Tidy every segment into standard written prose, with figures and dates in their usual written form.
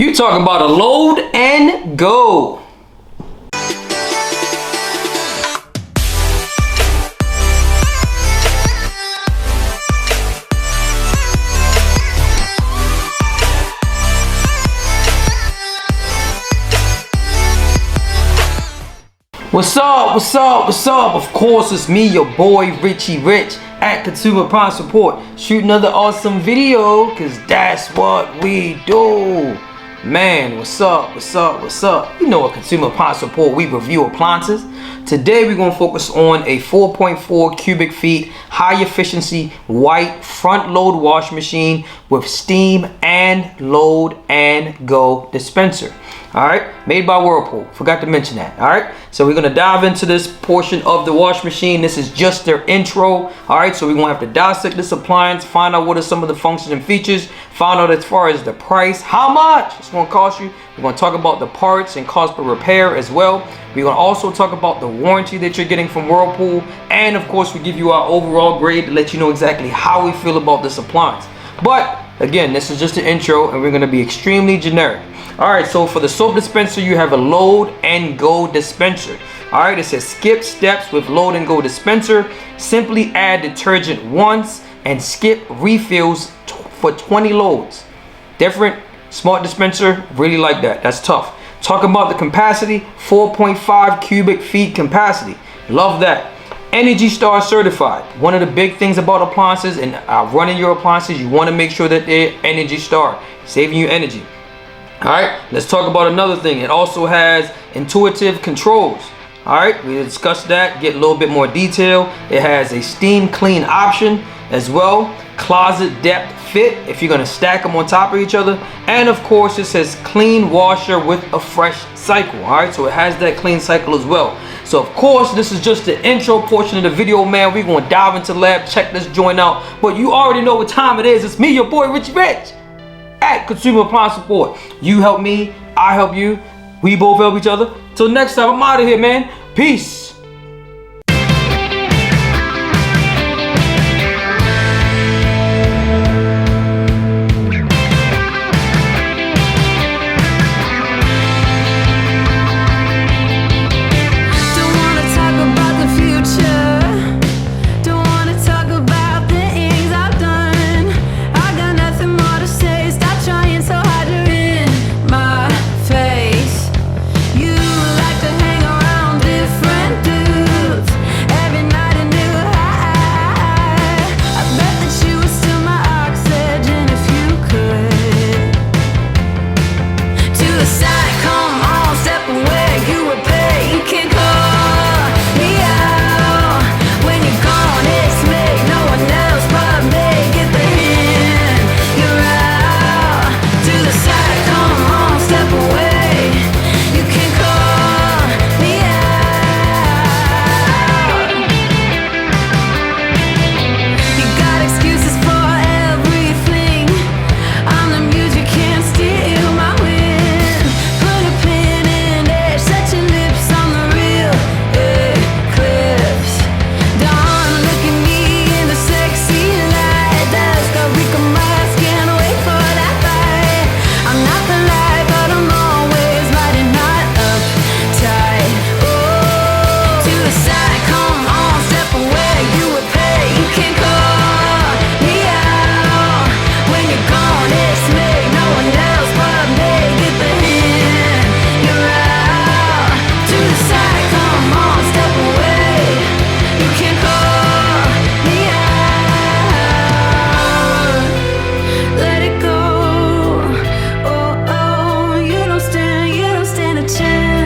You talking about a load and go. What's up, what's up, what's up? Of course, it's me, your boy, Richie Rich, at Consumer Appliance Support. Shoot another awesome video, cause that's what we do. Man, what's up, what's up, what's up? You know, at Consumer Appliance Support, we review appliances. Today, we're gonna focus on a 4.4 cubic feet, high efficiency, white front load wash machine with steam and load and go dispenser. All right, made by Whirlpool. Forgot to mention that. All right, so we're gonna dive into this portion of the wash machine. This is just their intro. All right, so we're gonna have to dissect this appliance, find out what are some of the functions and features, find out as far as the price, how much it's gonna cost you. We're gonna talk about the parts and cost per repair as well. We're gonna also talk about the warranty that you're getting from Whirlpool, and of course, we give you our overall grade to let you know exactly how we feel about this appliance. But again, this is just an intro, and we're gonna be extremely generic. All right, so for the soap dispenser, you have a load and go dispenser. All right, it says skip steps with load and go dispenser. Simply add detergent once and skip refills for 20 loads. Different, smart dispenser, really like that. That's tough. Talk about the capacity, 4.5 cubic feet capacity. Love that. Energy Star certified. One of the big things about appliances and running your appliances, you want to make sure that they're Energy Star, saving you energy. All right, let's talk about another thing. It also has intuitive controls. All right, we discussed that, get a little bit more detail. It has a steam clean option as well. Closet depth fit if you're gonna stack them on top of each other. And of course, it says clean washer with a fresh cycle. All right, so it has that clean cycle as well. So of course, this is just the intro portion of the video, man. We're gonna dive into the lab, check this joint out. But you already know what time it is. It's me, your boy, Richie Rich, at Consumer Appliance Support. You help me, I help you. We both help each other. Till next time, I'm out of here, man. Peace.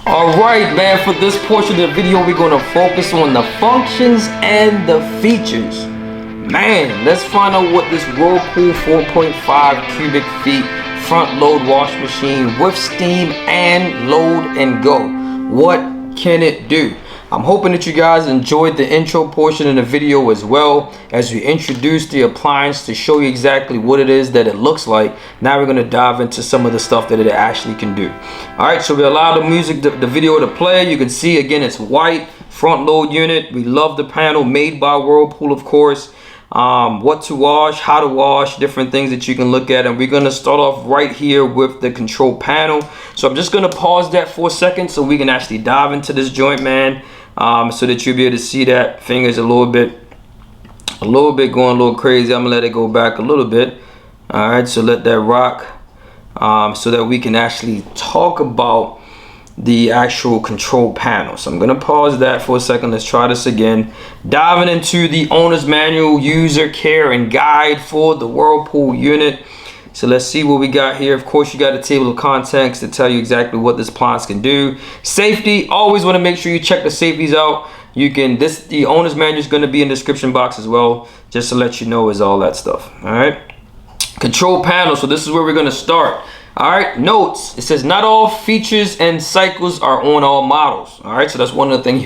Alright, man, for this portion of the video, we're going to focus on the functions and the features. Man, let's find out what this Whirlpool 4.5 cubic feet front load wash machine with steam and load and go. What can it do? I'm hoping that you guys enjoyed the intro portion of the video as well as we introduce the appliance to show you exactly what it is that it looks like. Now we're going to dive into some of the stuff that it actually can do. All right, so we allow the music, the video to play. You can see again, it's white front load unit. We love the panel, made by Whirlpool, of course. what to wash, how to wash, different things that you can look at. And we're going to start off right here with the control panel. So I'm just going to pause that for a second so we can actually dive into this joint, man, so that you'll be able to see that fingers a little bit going a little crazy. I'm gonna let it go back a little bit. All right, so let that rock, so that we can actually talk about the actual control panel. So I'm gonna pause that for a second. Let's try this again. Diving into the owner's manual, user care and guide for the Whirlpool unit. So let's see what we got here. Of course, you got a table of contents to tell you exactly what this appliance can do. Safety, always want to make sure you check the safeties out. You can, the owner's manual is going to be in the description box as well, just to let you know is all that stuff. All right. Control panel. So this is where we're going to start. All right. Notes. It says not all features and cycles are on all models. All right. So that's one of the things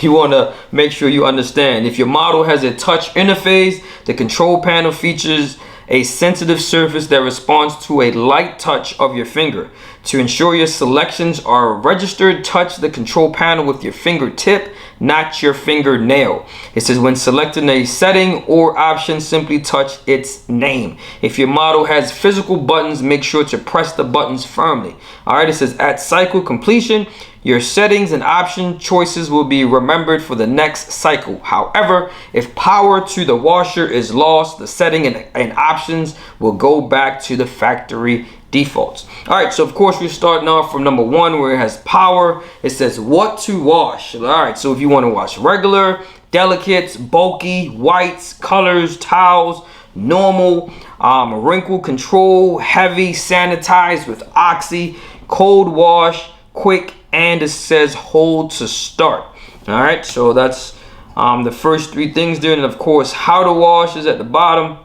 you want to make sure you understand. If your model has a touch interface, the control panel features a sensitive surface that responds to a light touch of your finger. To ensure your selections are registered, touch the control panel with your fingertip, not your fingernail. It says when selecting a setting or option, simply touch its name. If your model has physical buttons, make sure to press the buttons firmly. All right, it says at cycle completion, your settings and option choices will be remembered for the next cycle. However, if power to the washer is lost, the setting and options will go back to the factory defaults. All right, so of course we're starting off from number 1 where it has power. It says what to wash. All right, so if you want to wash regular, delicates, bulky, whites, colors, towels, normal, wrinkle control, heavy, sanitized with oxy, cold wash, quick, and it says hold to start. All right, so that's the first 3 things there. And of course, how to wash is at the bottom,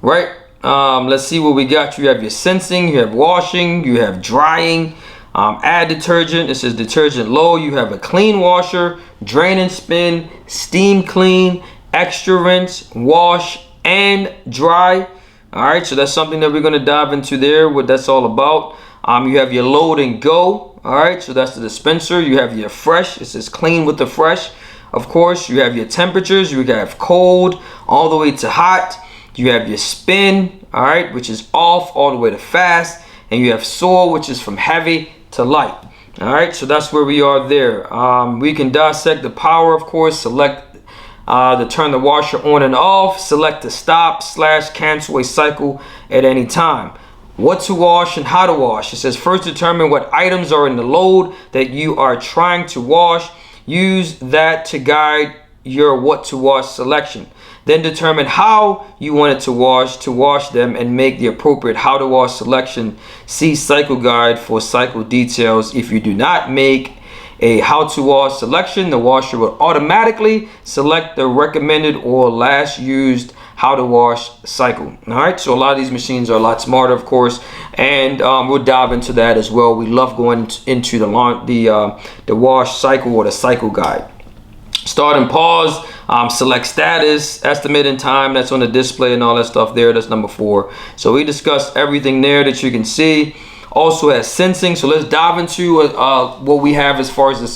right? Let's see what we got. You have your sensing, you have washing, you have drying, add detergent. It says detergent low. You have a clean washer, drain and spin, steam clean, extra rinse, wash, and dry. All right, so that's something that we're going to dive into there, what that's all about. You have your load and go. All right, so that's the dispenser. You have your fresh. It says clean with the fresh. Of course, you have your temperatures. You have cold all the way to hot. You have your spin, all right, which is off all the way to fast. And you have soil, which is from heavy to light. All right, so that's where we are there. We can dissect the power, of course. Select to turn the washer on and off. Select to stop / cancel a cycle at any time. What to wash and how to wash. It says first determine what items are in the load that you are trying to wash. Use that to guide your what to wash selection. Then determine how you want it to wash them and make the appropriate how to wash selection. See cycle guide for cycle details. If you do not make a how to wash selection, the washer will automatically select the recommended or last used how to wash cycle. All right, so a lot of these machines are a lot smarter, of course, and we'll dive into that as well. We love going into the wash cycle or the cycle guide. Start and pause, select status, estimate and time. That's on the display and all that stuff there. That's number 4. So we discussed everything there that you can see. Also has sensing. So let's dive into what we have as far as the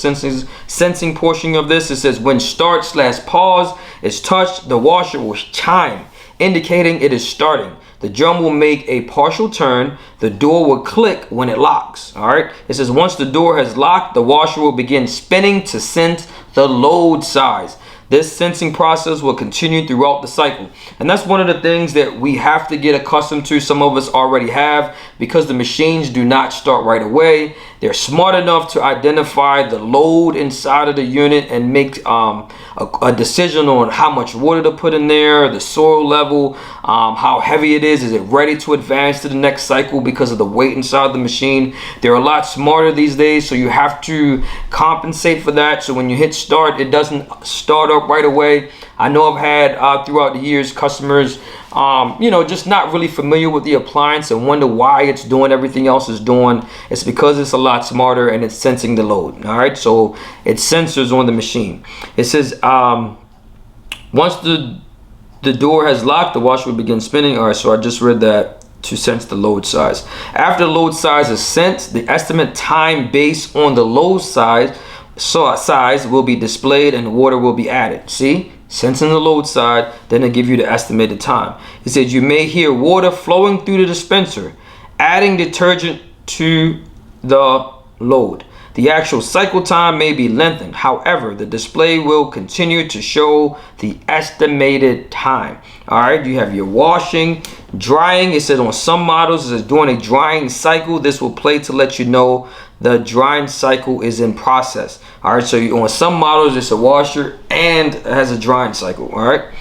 sensing portion of this. It says when start / pause is touched, the washer will chime, indicating it is starting. The drum will make a partial turn. The door will click when it locks. All right. It says once the door has locked, the washer will begin spinning to sense the load size. This sensing process will continue throughout the cycle. And that's one of the things that we have to get accustomed to. Some of us already have, because the machines do not start right away. They're smart enough to identify the load inside of the unit and make a decision on how much water to put in there, the soil level, how heavy it is it ready to advance to the next cycle because of the weight inside the machine. They're a lot smarter these days, so you have to compensate for that. So when you hit start, it doesn't start up right away. I know I've had throughout the years customers just not really familiar with the appliance and wonder why it's doing everything else is doing. It's because it's a lot smarter and it's sensing the load. All right, so it sensors on the machine. It says once the door has locked, the washer will begin spinning. All right, so I just read that to sense the load size. After the load size is sensed, the estimate time based on the load size will be displayed and water will be added. See, sensing the load side, then it'll give you the estimated time. It says you may hear water flowing through the dispenser, adding detergent to the load. The actual cycle time may be lengthened. However, the display will continue to show the estimated time. All right, you have your washing, drying. It says on some models, it says during a drying cycle, this will play to let you know the drying cycle is in process. All right, so on some models, it's a washer and it has a drying cycle. All right,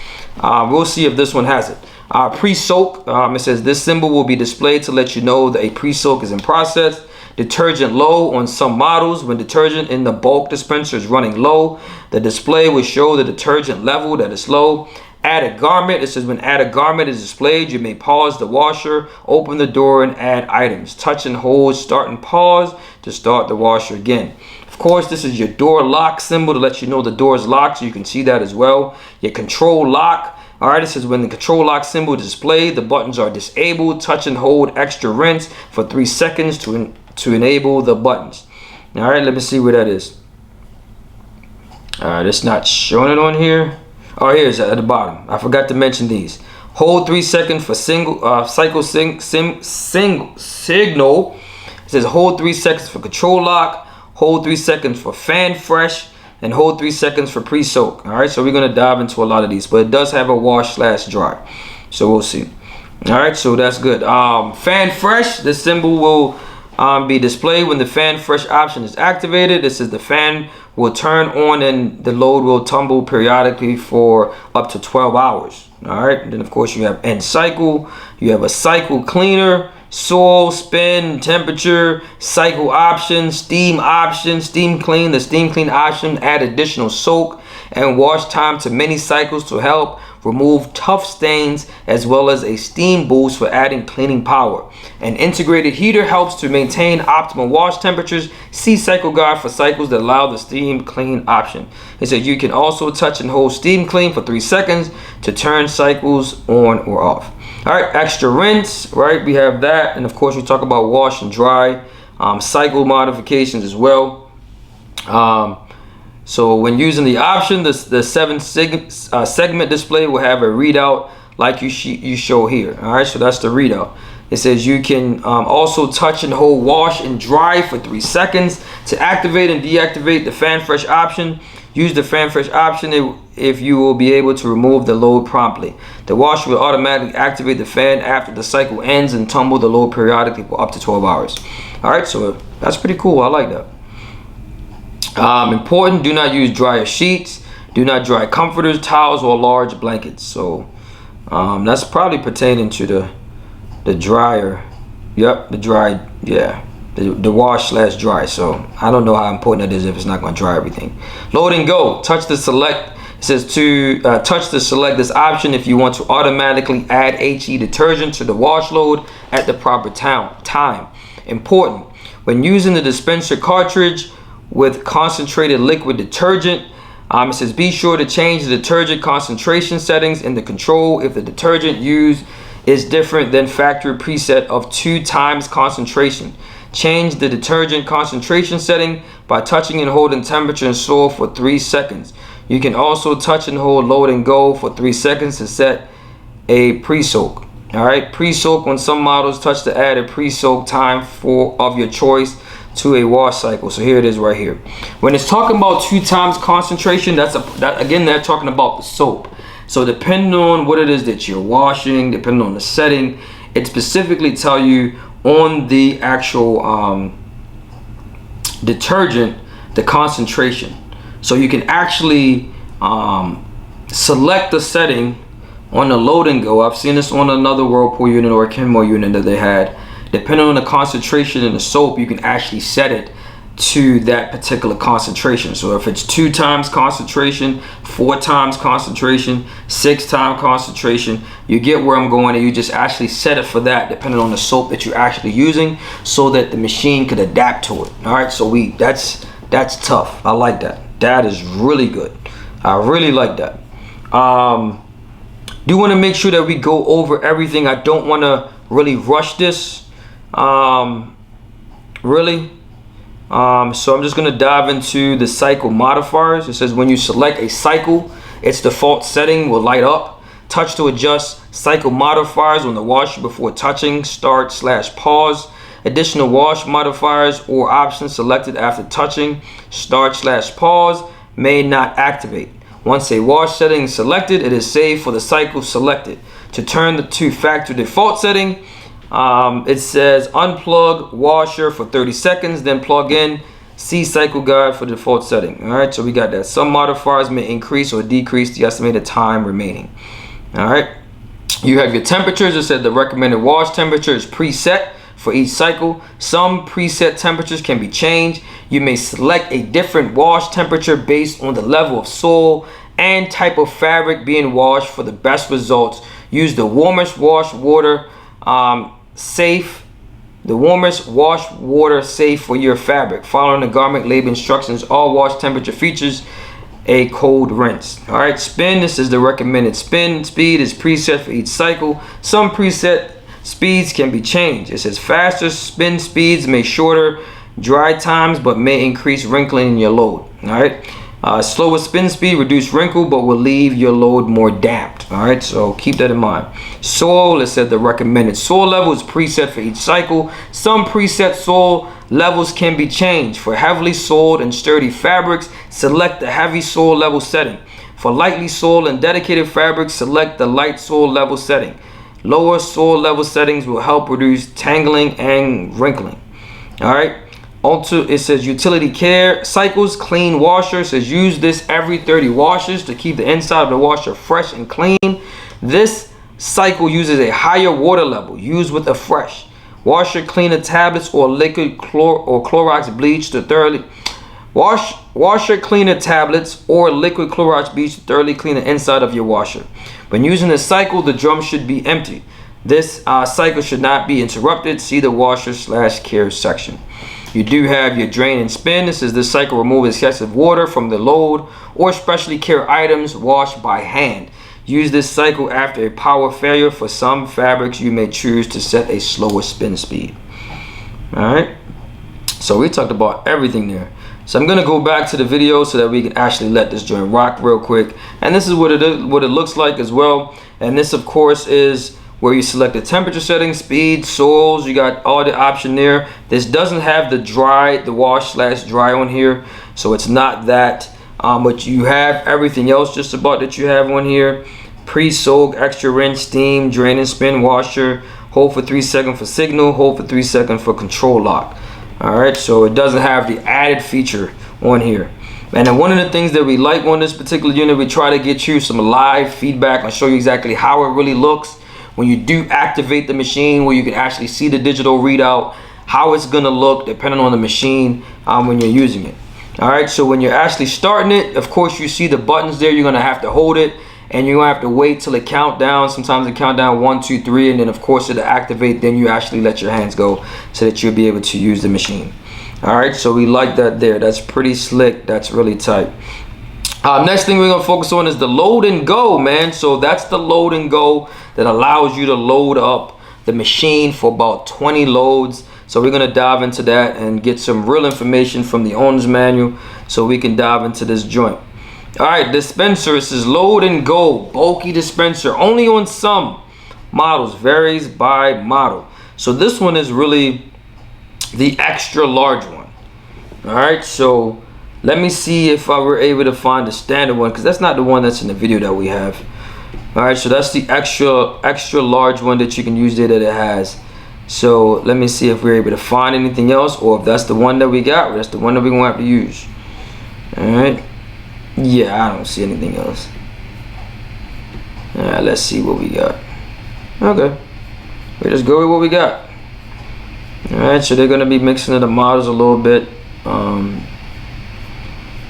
we'll see if this one has it. Pre-soak, it says this symbol will be displayed to let you know that a pre-soak is in process. Detergent low on some models. When detergent in the bulk dispenser is running low, the display will show the detergent level that is low. Add a garment. It says when add a garment is displayed, you may pause the washer, open the door, and add items. Touch and hold, start and pause to start the washer again. Of course, this is your door lock symbol to let you know the door is locked, so you can see that as well. Your control lock. All right, it says when the control lock symbol is displayed, the buttons are disabled. Touch and hold extra rinse for 3 seconds to enable the buttons. All right, let me see where that is. All right, it's not showing it on here. Oh, here's at the bottom. I forgot to mention these. Hold 3 seconds for cycle signal. It says hold 3 seconds for control lock, hold 3 seconds for fan fresh, and hold 3 seconds for pre-soak. All right, so we're gonna dive into a lot of these, but it does have a wash/dry, so we'll see. All right, so that's good. Fan fresh, this symbol will be displayed when the fan fresh option is activated. This is the fan will turn on and the load will tumble periodically for up to 12 hours. All right, and then of course you have end cycle, you have a cycle cleaner, soil, spin, temperature, cycle option, steam clean. The steam clean option add additional soak and wash time to many cycles to help remove tough stains, as well as a steam boost for adding cleaning power. An integrated heater helps to maintain optimal wash temperatures. See cycle guide for cycles that allow the steam clean option. It says you can also touch and hold steam clean for 3 seconds to turn cycles on or off. All right, extra rinse, right? We have that, and of course we talk about wash and dry, cycle modifications as well. So when using the option, the 7 segment display will have a readout like you show here. All right, so that's the readout. It says you can also touch and hold wash and dry for 3 seconds to activate and deactivate the fan fresh option. Use the fan fresh option if you will be able to remove the load promptly. The washer will automatically activate the fan after the cycle ends and tumble the load periodically for up to 12 hours. All right, so that's pretty cool. I like that. Important, do not use dryer sheets. Do not dry comforters, towels, or large blankets. So that's probably pertaining to the dryer. Yep, the dry, yeah. The wash/dry. So I don't know how important that is if it's not going to dry everything. Load and go. Touch the select. It says to touch to select this option if you want to automatically add HE detergent to the wash load at the proper time. Important. When using the dispenser cartridge with concentrated liquid detergent, it says be sure to change the detergent concentration settings in the control if the detergent used is different than factory preset of 2 times concentration. Change the detergent concentration setting by touching and holding temperature and soil for 3 seconds. You can also touch and hold load and go for 3 seconds to set a pre-soak. All right, pre-soak on some models, touch to add a pre-soak time of your choice to a wash cycle. So here it is right here. When it's talking about 2 times concentration, again, they're talking about the soap. So depending on what it is that you're washing, depending on the setting, it specifically tell you on the actual detergent the concentration. So you can actually select the setting on the load and go. I've seen this on another Whirlpool unit or a Kenmore unit that they had. Depending on the concentration in the soap, you can actually set it to that particular concentration. So if it's 2 times concentration, 4 times concentration, 6 times concentration, you get where I'm going, and you just actually set it for that depending on the soap that you're actually using, so that the machine could adapt to it. All right, so that's tough. I like that. That is really good. I really like that. Do want to make sure that we go over everything. I don't want to really rush this. So I'm just going to dive into the cycle modifiers. It says when you select a cycle, Its default setting will light up. Touch to adjust cycle modifiers on the washer before touching. Start/pause. Additional wash modifiers or options selected after touching. Start/pause may not activate. Once a wash setting is selected, it is saved for the cycle selected. To turn to factory default setting, it says unplug washer for 30 seconds, then plug in. See cycle guide for default setting. All right, so we got that. Some modifiers may increase or decrease the estimated time remaining. All right, you have your temperatures. It said the recommended wash temperature is preset for each cycle. Some preset temperatures can be changed. You may select a different wash temperature based on the level of soil and type of fabric being washed for the best results. Use the warmest wash water safe. The warmest wash water safe for your fabric. Following the garment label instructions, all wash temperature features a cold rinse. All right, spin. This is the recommended spin speed is preset for each cycle. Some preset speeds can be changed. It says faster spin speeds may shorter dry times but may increase wrinkling in your load. All right, slower spin speed reduce wrinkle but will leave your load more damped. All right, so keep that in mind. Soil, it said the recommended soil level is preset for each cycle. Some preset soil levels can be changed. For heavily soiled and sturdy fabrics, select the heavy soil level setting. For lightly soiled and dedicated fabrics, select the light soil level setting. Lower soil level settings will help reduce tangling and wrinkling. All right. Also, it says utility care cycles, clean washer. It says use this every 30 washes to keep the inside of the washer fresh and clean. This cycle uses a higher water level. Use with a fresh washer cleaner tablets or liquid Clorox bleach to thoroughly washer cleaner tablets or liquid Clorox bleach to thoroughly clean the inside of your washer. When using this cycle, the drum should be empty. This cycle should not be interrupted. See the washer/care section. You do have your drain and spin. This is the cycle remove excessive water from the load or specially care items washed by hand. Use this cycle after a power failure. For some fabrics, you may choose to set a slower spin speed. All right, so we talked about everything there. So I'm gonna go back to the video so that we can actually let this joint rock real quick. And this is what it looks like as well. And this, of course, is where you select the temperature setting, speed, soils. You got all the option there. This doesn't have the wash/dry on here, so it's not that. But you have everything else just about that you have on here. Pre-soak, extra rinse, steam, drain and spin, washer, hold for 3 seconds for signal, hold for 3 seconds for control lock. All right, so it doesn't have the added feature on here. And then one of the things that we like on this particular unit, we try to get you some live feedback and show you exactly how it really looks when you do activate the machine, where you can actually see the digital readout, how it's gonna look depending on the machine when you're using it. All right, so when you're actually starting it, of course, you see the buttons there. You're gonna have to hold it and you're gonna have to wait till it count down. Sometimes it count down 1, 2, 3, and then of course it'll activate. Then you actually let your hands go so that you'll be able to use the machine. All right, so we like that there. That's pretty slick. That's really tight. Next thing we're gonna focus on is the load and go, man. So that's the load and go that allows you to load up the machine for about 20 loads. So we're gonna dive into that and get some real information from the owner's manual so we can dive into this joint. All right, dispenser. It says load and go, bulky dispenser, only on some models, varies by model. So this one is really the extra large one. All right, so let me see if I were able to find the standard one, because that's not the one that's in the video that we have. All right, so that's the extra large one that you can use there that it has. So let me see if we're able to find anything else, or if that's the one that we got, or that's the one that we're gonna have to use. All right, yeah, I don't see anything else. All right, let's see what we got. Okay, we just go with what we got. All right, so they're gonna be mixing the models a little bit.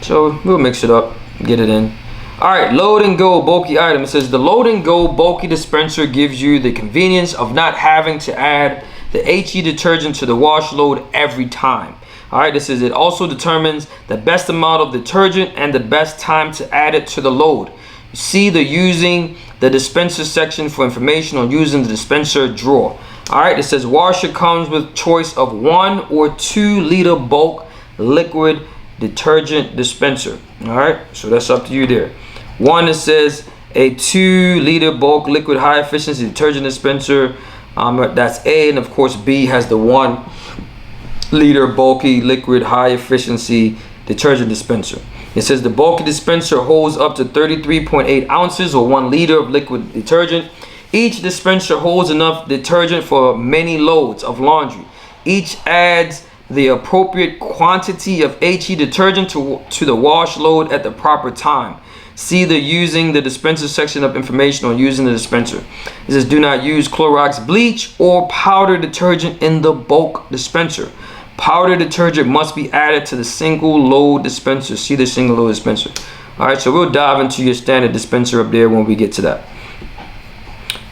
So we'll mix it up, get it in. All right, load and go bulky item. It says the load and go bulky dispenser gives you the convenience of not having to add the HE detergent to the wash load every time. All right, this is it also determines the best amount of detergent and the best time to add it to the load. See the using the dispenser section for information on using the dispenser drawer. All right, it says washer comes with choice of 1 or 2 liter bulk liquid detergent dispenser. All right, so that's up to you there. One, it says a 2-liter bulk liquid high efficiency detergent dispenser. That's A, and of course B has the 1-liter bulky liquid high efficiency detergent dispenser. It says the bulky dispenser holds up to 33.8 ounces or 1 liter of liquid detergent. Each dispenser holds enough detergent for many loads of laundry. Each adds the appropriate quantity of HE detergent to the wash load at the proper time. See the using the dispenser section of information on using the dispenser. It says do not use Clorox bleach or powder detergent in the bulk dispenser. Powder detergent must be added to the single load dispenser. See the single load dispenser. All right, so we'll dive into your standard dispenser up there when we get to that.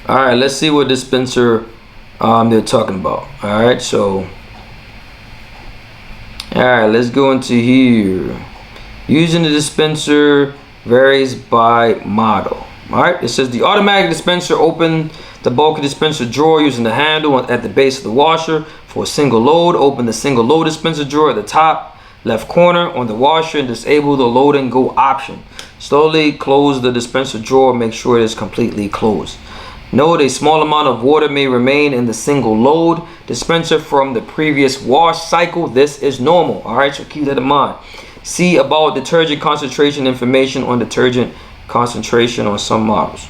All right, let's see what dispenser they're talking about. All right, so let's go into here. Using the dispenser varies by model. All right, it says the automatic dispenser, open the bulky dispenser drawer using the handle at the base of the washer. For a single load, open the single load dispenser drawer at the top left corner on the washer and disable the load and go option. Slowly close the dispenser drawer, make sure it is completely closed. Note a small amount of water may remain in the single load dispenser from the previous wash cycle. This is normal. All right, so keep that in mind. See about detergent concentration information on detergent concentration on some models.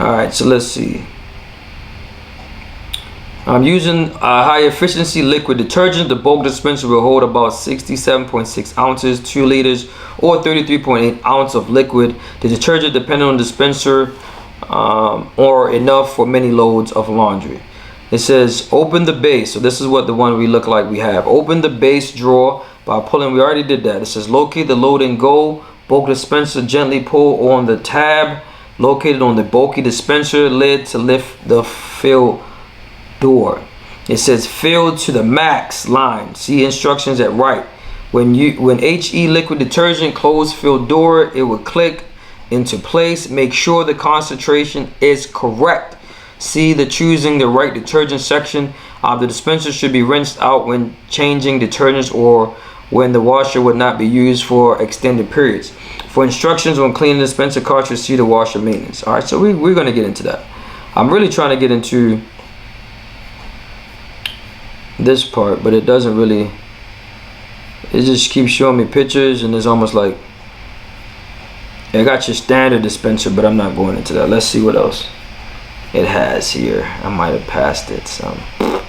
All right, so let's see. I'm using a high efficiency liquid detergent. The bulk dispenser will hold about 67.6 ounces, 2 liters, or 33.8 ounce of liquid. The detergent, depending on the dispenser, or enough for many loads of laundry. It says open the base. So this is what the one we look like we have. Open the base drawer by pulling. We already did that. It says locate the load and go. Bulk dispenser, gently pull on the tab located on the bulky dispenser lid to lift the fill door. It says fill to the max line. See instructions at right. When HE liquid detergent close fill door, it will click into place. Make sure the concentration is correct. See the choosing the right detergent section. The dispenser should be rinsed out when changing detergents or when the washer would not be used for extended periods. For instructions on cleaning the dispenser cartridge, see the washer maintenance. All right, so we're going to get into that. I'm really trying to get into this part, but it doesn't really. It just keeps showing me pictures, and it's almost like I got your standard dispenser, but I'm not going into that. Let's see what else it has here. I might have passed it some. All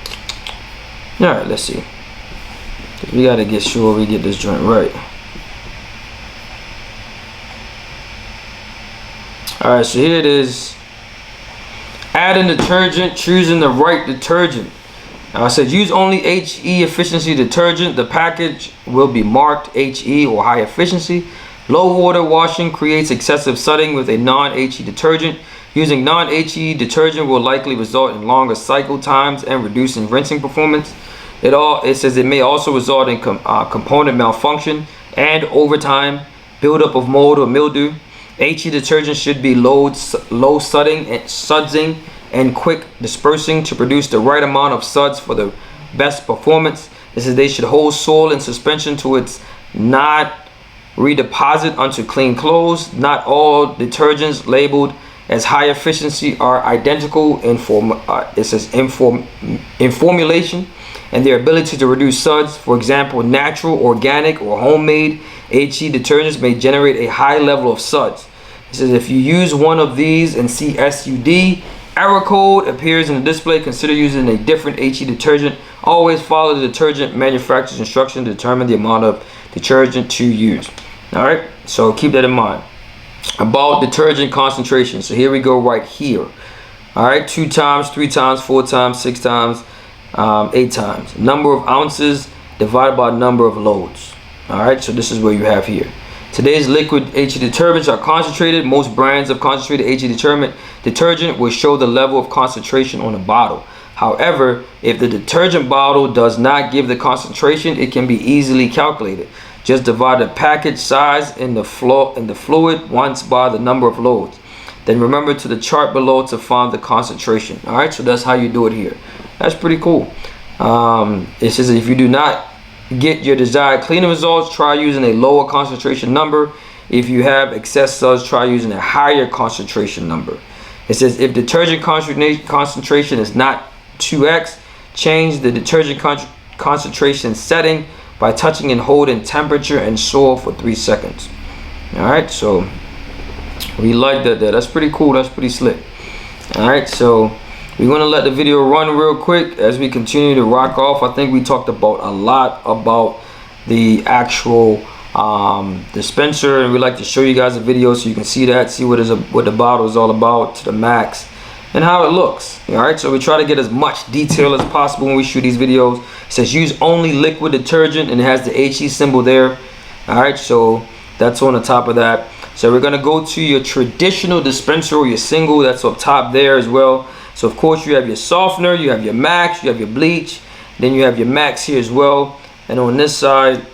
right, let's see. We got to get sure we get this joint right. All right, so here it is. Adding detergent, choosing the right detergent. I said use only HE efficiency detergent. The package will be marked HE or high efficiency. Low water washing creates excessive sudsing with a non-HE detergent. Using non-HE detergent will likely result in longer cycle times and reducing rinsing performance. It says it may also result in component malfunction and over time buildup of mold or mildew. HE detergent should be low sudsing and quick dispersing to produce the right amount of suds for the best performance. It says they should hold soil in suspension to its not redeposit onto clean clothes. Not all detergents labeled as high efficiency are identical in formulation and their ability to reduce suds. For example, natural, organic, or homemade HE detergents may generate a high level of suds. It says if you use one of these and see SUD error code appears in the display, consider using a different HE detergent. Always follow the detergent manufacturer's instructions to determine the amount of detergent to use. All right, so keep that in mind. About detergent concentration. So here we go right here. All right, 2 times, 3 times, 4 times, 6 times, 8 times. Number of ounces divided by number of loads. All right, so this is what you have here. Today's liquid HE detergents are concentrated. Most brands of concentrated HE detergent will show the level of concentration on the bottle. However, if the detergent bottle does not give the concentration, it can be easily calculated. Just divide the package size in the fluid once by the number of loads. Then remember to the chart below to find the concentration. All right, so that's how you do it here. That's pretty cool. It says if you do not get your desired cleaning results, try using a lower concentration number. If you have excess suds, try using a higher concentration number. It says if detergent concentration is not 2x, change the detergent concentration setting by touching and holding temperature and soil for 3 seconds. All right, so we like that there. That's pretty cool. That's pretty slick. All right, so we're going to let the video run real quick as we continue to rock off. I think we talked about a lot about the actual dispenser, and we like to show you guys a video so you can see that, see what the bottle is all about to the max and how it looks. All right, so we try to get as much detail as possible when we shoot these videos. It says use only liquid detergent, and it has the HE symbol there. All right, so that's on the top of that. So we're going to go to your traditional dispenser or your single. That's up top there as well. So of course you have your softener, you have your max, you have your bleach, then you have your max here as well, and on this side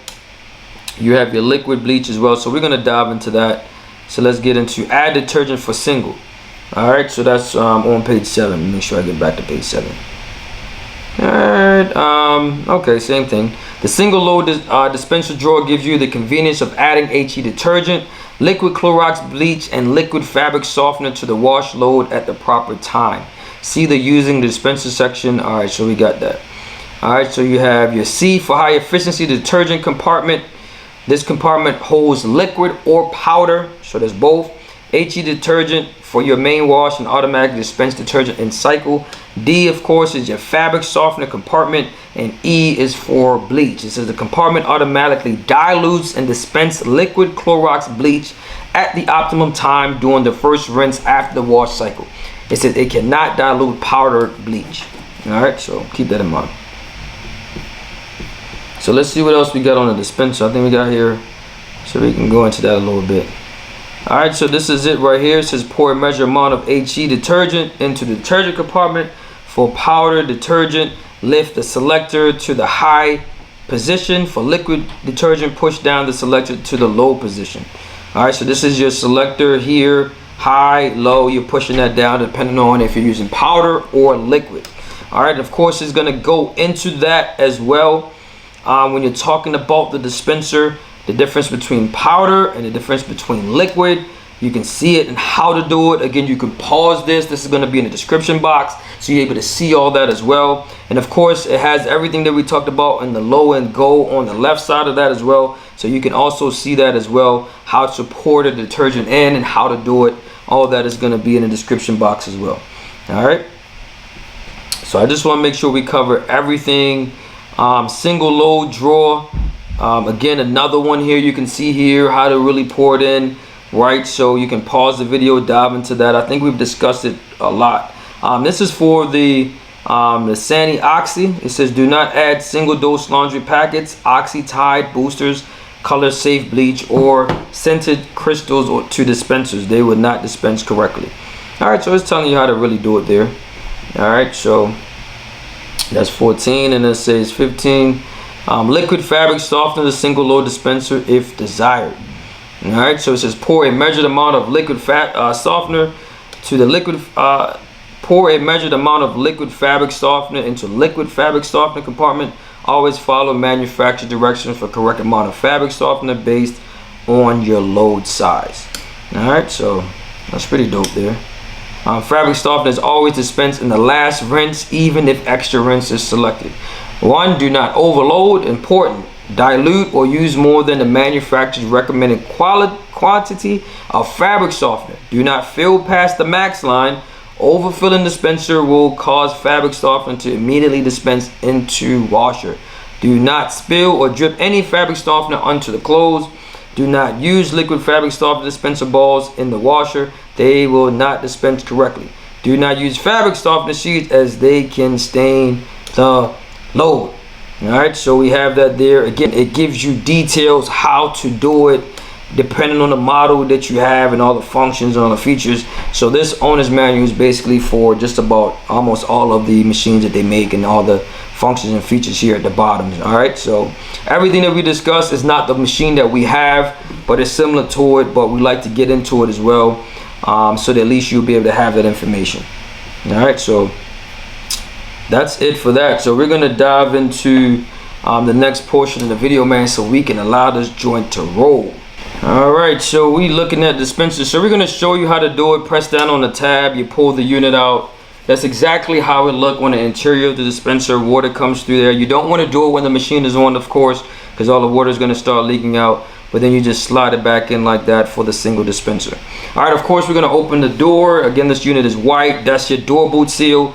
you have your liquid bleach as well. So we're going to dive into that. So let's get into add detergent for single. All right, so that's on page 7. Make sure I get back to page 7. All right, okay, same thing. The single load dispenser drawer gives you the convenience of adding HE detergent, liquid Clorox bleach, and liquid fabric softener to the wash load at the proper time. See the using the dispenser section. All right, so we got that. All right, so you have your C for high efficiency detergent compartment. This compartment holds liquid or powder, so there's both. HE detergent for your main wash and automatic dispense detergent in cycle. D, of course, is your fabric softener compartment, and E is for bleach. It says the compartment automatically dilutes and dispenses liquid Clorox bleach at the optimum time during the first rinse after the wash cycle. It says it cannot dilute powdered bleach. All right, so keep that in mind. So let's see what else we got on the dispenser. I think we got here, so we can go into that a little bit. All right, so this is it right here. It says pour a measured amount of HE detergent into the detergent compartment. For powder detergent, lift the selector to the high position. For liquid detergent, push down the selector to the low position. All right, so this is your selector here, high, low. You're pushing that down depending on if you're using powder or liquid. All right, of course, it's going to go into that as well. When you're talking about the dispenser, the difference between powder and the difference between liquid, you can see it and how to do it. Again, you can pause this. This is going to be in the description box, so you're able to see all that as well. And of course, it has everything that we talked about in the low and go on the left side of that as well. So you can also see that as well, how to pour the detergent in and how to do it. All that is going to be in the description box as well. All right. So I just want to make sure we cover everything. Single load drawer. Again, another one here. You can see here how to really pour it in, right? So you can pause the video, dive into that. I think we've discussed it a lot. This is for the SONY Oxy. It says do not add single dose laundry packets, Oxy Tide boosters, color safe bleach, or scented crystals or to dispensers. They would not dispense correctly. All right, so it's telling you how to really do it there. All right, so that's 14, and it says 15. Liquid fabric softener the single load dispenser if desired. All right, so it says pour a measured amount of liquid softener to the liquid. Pour a measured amount of liquid fabric softener into liquid fabric softener compartment. Always follow manufacturer directions for correct amount of fabric softener based on your load size. All right, so that's pretty dope there. Fabric softener is always dispensed in the last rinse, even if extra rinse is selected. 1. Do not overload. Important. Dilute or use more than the manufacturer's recommended quantity of fabric softener. Do not fill past the max line. Overfilling dispenser will cause fabric softener to immediately dispense into washer. Do not spill or drip any fabric softener onto the clothes. Do not use liquid fabric softener dispenser balls in the washer. They will not dispense correctly. Do not use fabric softener sheets as they can stain the load. All right, so we have that there. Again, it gives you details how to do it depending on the model that you have and all the functions and all the features. So this owner's manual is basically for just about almost all of the machines that they make and all the functions and features here at the bottom. All right, so everything that we discussed is not the machine that we have, but it's similar to it, but we like to get into it as well, so that at least you'll be able to have that information. All right, so that's it for that. So we're gonna dive into the next portion of the video, man, so we can allow this joint to roll. All right, so we looking at dispenser. So we're gonna show you how to do it. Press down on the tab, you pull the unit out. That's exactly how it look when the interior of the dispenser, water comes through there. You don't want to do it when the machine is on, of course, because all the water is going to start leaking out. But then you just slide it back in like that for the single dispenser. All right, of course, we're going to open the door. Again, this unit is white. That's your door boot seal.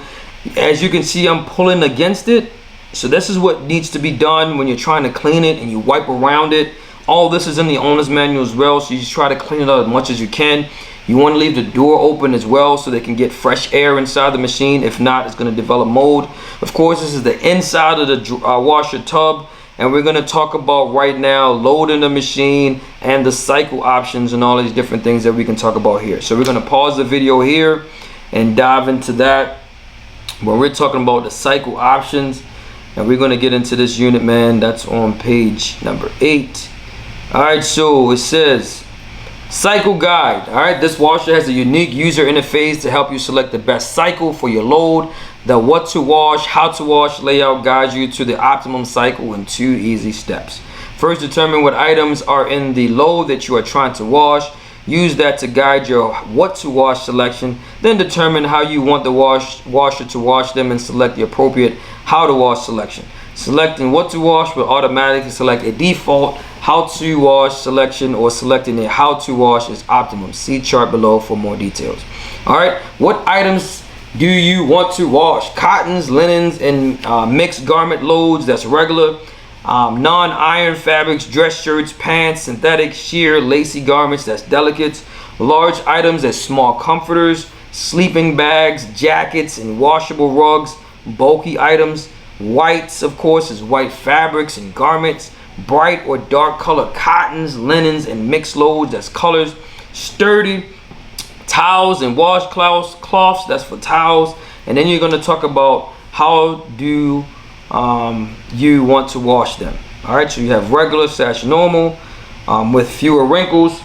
As you can see, I'm pulling against it. So this is what needs to be done when you're trying to clean it and you wipe around it. All this is in the owner's manual as well, so you just try to clean it out as much as you can. You want to leave the door open as well so they can get fresh air inside the machine. If not, it's going to develop mold. Of course, this is the inside of the washer tub, and we're going to talk about right now loading the machine and the cycle options and all these different things that we can talk about here. So we're going to pause the video here and dive into that when we're talking about the cycle options, and we're going to get into this unit, man. That's on page number 8. All right, so it says cycle guide. All right, this washer has a unique user interface to help you select the best cycle for your load. The what to wash, how to wash layout guides you to the optimum cycle in 2 easy steps. First, determine what items are in the load that you are trying to wash. Use that to guide your what to wash selection. Then determine how you want the washer to wash them and select the appropriate how to wash selection. Selecting what to wash will automatically select a default how to wash selection, or selecting a how to wash is optimum. See chart below for more details. All right, what items do you want to wash? Cottons, linens, and mixed garment loads, that's regular. Non-iron fabrics, dress shirts, pants, synthetic, sheer, lacy garments, that's delicates. Large items as small comforters, sleeping bags, jackets, and washable rugs. Bulky items, whites, of course, is white fabrics and garments. Bright or dark colored cottons, linens, and mixed loads, that's colors. Sturdy towels and washcloths, that's for towels. And then you're going to talk about how do you want to wash them. All right, so you have regular / normal with fewer wrinkles.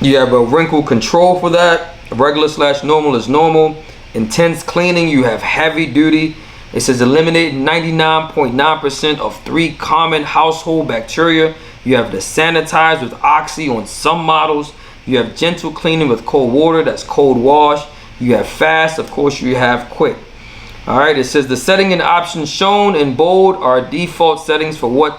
You have a wrinkle control for that. Regular / normal is normal. Intense cleaning, you have heavy duty. It says eliminate 99.9% of 3 common household bacteria. You have the sanitize with oxy on some models. You have gentle cleaning with cold water, that's cold wash. You have fast, of course you have quick. All right, it says the setting and options shown in bold are default settings for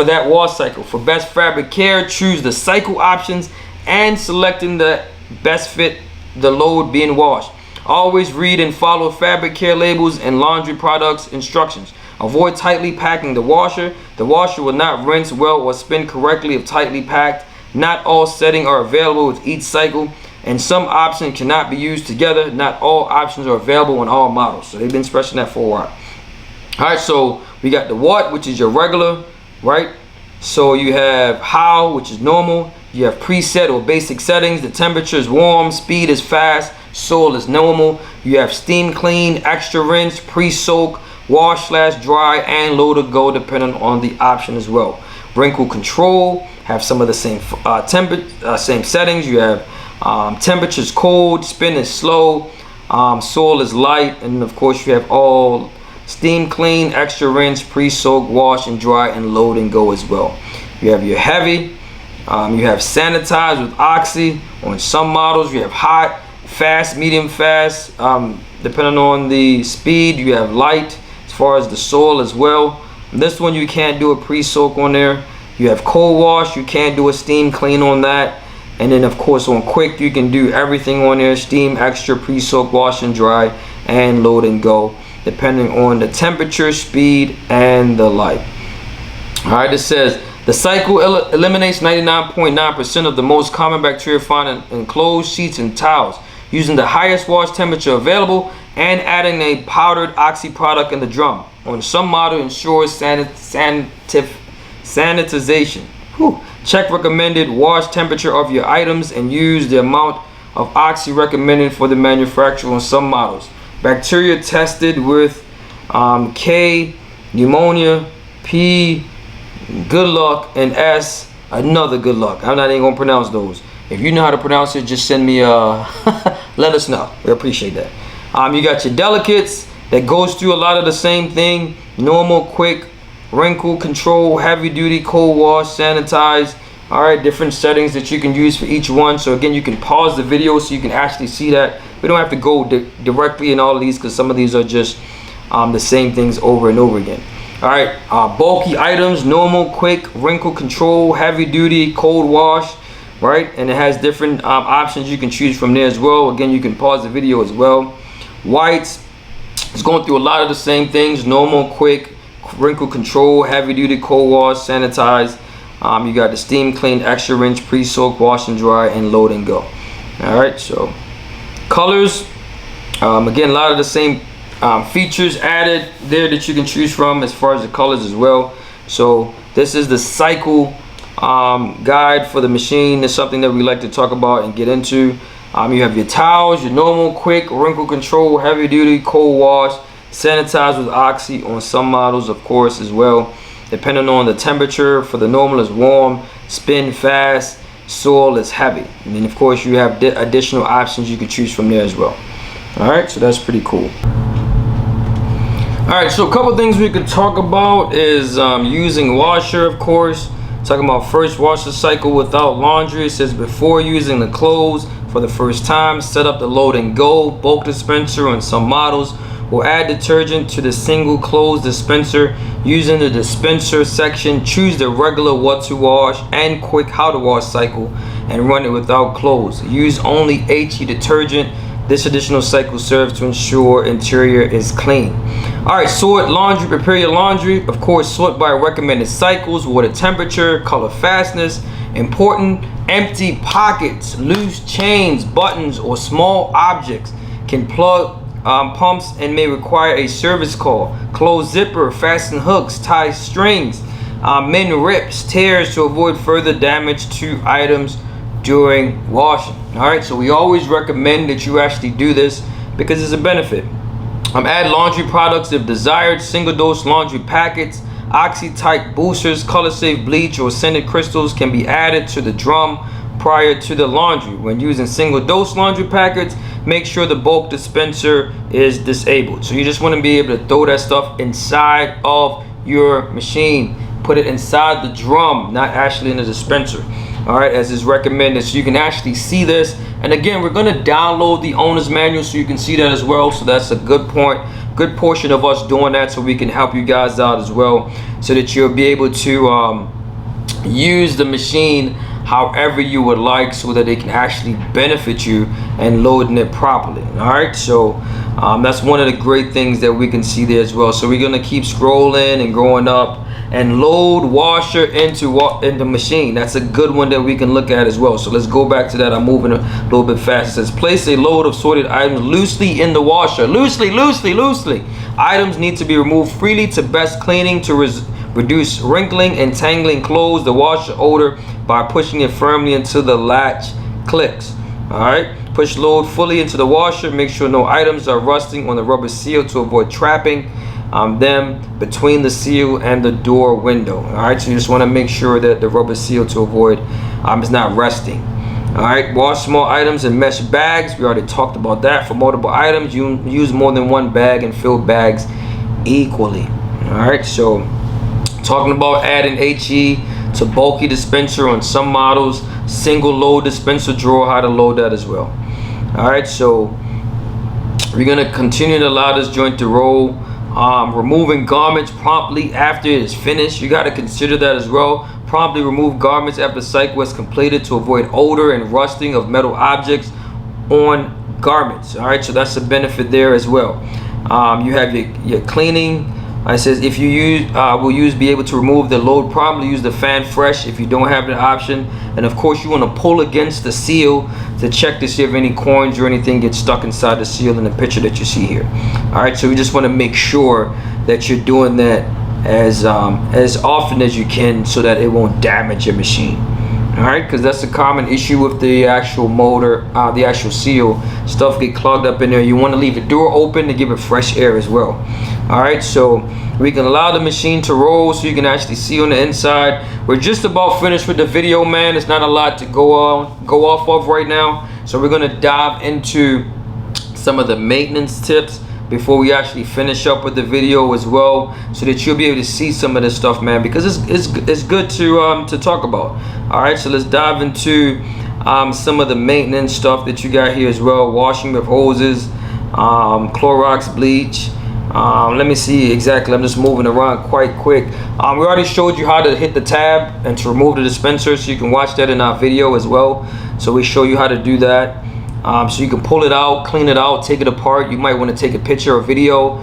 that wash cycle. For best fabric care, choose the cycle options and selecting the best fit the load being washed. Always read and follow fabric care labels and laundry products instructions. Avoid tightly packing the washer. The washer will not rinse well or spin correctly if tightly packed. Not all settings are available with each cycle, and some options cannot be used together. Not all options are available on all models. So they've been stressing that for a while. All right, so we got the what, which is your regular, right? So you have how, which is normal. You have preset or basic settings. The temperature is warm, speed is fast, soil is normal. You have steam clean, extra rinse, pre-soak, wash / dry, and load or go depending on the option as well. Wrinkle control, have some of the same same settings. You have temperature is cold, spin is slow, soil is light, and of course you have all steam clean, extra rinse, pre-soak, wash and dry, and load and go as well. You have your heavy, you have sanitize with oxy on some models. You have hot, fast, medium fast, depending on the speed. You have light as far as the soil as well. This one you can't do a pre-soak on there. You have cold wash, you can't do a steam clean on that. And then of course on quick you can do everything on there: steam, extra, pre-soak, wash and dry, and load and go, depending on the temperature, speed, and the light. All right, it says the cycle eliminates 99.9% of the most common bacteria found in clothes, sheets, and towels, using the highest wash temperature available and adding a powdered oxy product in the drum. On some model, ensures sanitization. Check recommended wash temperature of your items and use the amount of oxy recommended for the manufacturer on some models. Bacteria tested with K, pneumonia, P, good luck, and S, another good luck. I'm not even gonna pronounce those. If you know how to pronounce it, just send me let us know. We appreciate that. You got your delicates that goes through a lot of the same thing: normal, quick, wrinkle control, heavy duty, cold wash, sanitize, All right, different settings that you can use for each one. So again, you can pause the video so you can actually see that. We don't have to go directly in all of these because some of these are just the same things over and over again. All right, bulky items, normal, quick, wrinkle control, heavy duty, cold wash, right? And it has different options you can choose from there as well. Again, you can pause the video as well. Whites, it's going through a lot of the same things: normal, quick, wrinkle control, heavy duty, cold wash, sanitize. You got the steam clean, extra rinse, pre-soak, wash and dry, and load and go. All right, so colors, again, a lot of the same features added there that you can choose from as far as the colors as well. So this is the cycle guide for the machine. It's something that we like to talk about and get into. You have your towels, your normal, quick, wrinkle control, heavy duty, cold wash, sanitize with oxy on some models, of course, as well. Depending on the temperature, for the normal is warm, spin fast, soil is heavy. And then of course you have additional options you can choose from there as well. All right, so that's pretty cool. All right, so a couple things we could talk about is using washer, of course. Talking about first washer cycle without laundry. It says before using the clothes for the first time, set up the load and go bulk dispenser on some models. Will add detergent to the single clothes dispenser. Using the dispenser section, choose the regular what to wash and quick how to wash cycle and run it without clothes. Use only HE detergent. This additional cycle serves to ensure interior is clean. All right, sort laundry, prepare your laundry. Of course, sort by recommended cycles, water temperature, color fastness. Important, empty pockets, loose chains, buttons, or small objects can plug pumps and may require a service call. Close zipper, fasten hooks, tie strings, mend rips, tears to avoid further damage to items during washing. All right, so we always recommend that you actually do this because it's a benefit. Add laundry products if desired. Single dose laundry packets, oxy-type boosters, color safe bleach, or scented crystals can be added to the drum prior to the laundry. When using single dose laundry packets, make sure the bulk dispenser is disabled. So you just want to be able to throw that stuff inside of your machine. Put it inside the drum, not actually in the dispenser. All right, as is recommended, so you can actually see this. And again, we're going to download the owner's manual so you can see that as well. So that's a good point, good portion of us doing that, so we can help you guys out as well, so that you'll be able to use the machine however you would like, so that it can actually benefit you and loading it properly. All right, so that's one of the great things that we can see there as well. So we're going to keep scrolling and going up and load washer into the machine. That's a good one that we can look at as well. So let's go back to that. I'm moving a little bit fast. It says place a load of sorted items loosely in the washer. Loosely. Items need to be removed freely to best cleaning to reduce wrinkling and tangling clothes. The washer odor by pushing it firmly until the latch clicks. All right, push load fully into the washer. Make sure no items are rusting on the rubber seal to avoid trapping them between the seal and the door window. All right, so you just want to make sure that the rubber seal to avoid is not rusting. All right, wash small items in mesh bags. We already talked about that. For multiple items, you use more than one bag and fill bags equally. All right, so talking about adding HE to bulky dispenser on some models, single load dispenser drawer, how to load that as well. All right, so we're gonna continue to allow this joint to roll. Removing garments promptly after it is finished. You got to consider that as well. Promptly remove garments after cycle is completed to avoid odor and rusting of metal objects on garments. All right, so that's a benefit there as well. You have your cleaning. It says if you be able to remove the load promptly, use the fan fresh if you don't have the option. And of course, you want to pull against the seal to check to see if any coins or anything get stuck inside the seal in the picture that you see here. All right, so we just want to make sure that you're doing that as often as you can, so that it won't damage your machine. All right, because that's a common issue with the actual motor, the actual seal. Stuff get clogged up in there. You want to leave the door open to give it fresh air as well. All right, so we can allow the machine to roll so you can actually see on the inside. We're just about finished with the video, man. It's not a lot to go off of right now. So we're gonna dive into some of the maintenance tips before we actually finish up with the video as well, so that you'll be able to see some of this stuff, man, because it's good to talk about. All right, so let's dive into some of the maintenance stuff that you got here as well. Washing with hoses, Clorox bleach. Let me see exactly. I'm just moving around quite quick. We already showed you how to hit the tab and to remove the dispenser, so you can watch that in our video as well. So we show you how to do that. So you can pull it out, clean it out, take it apart. You might want to take a picture or video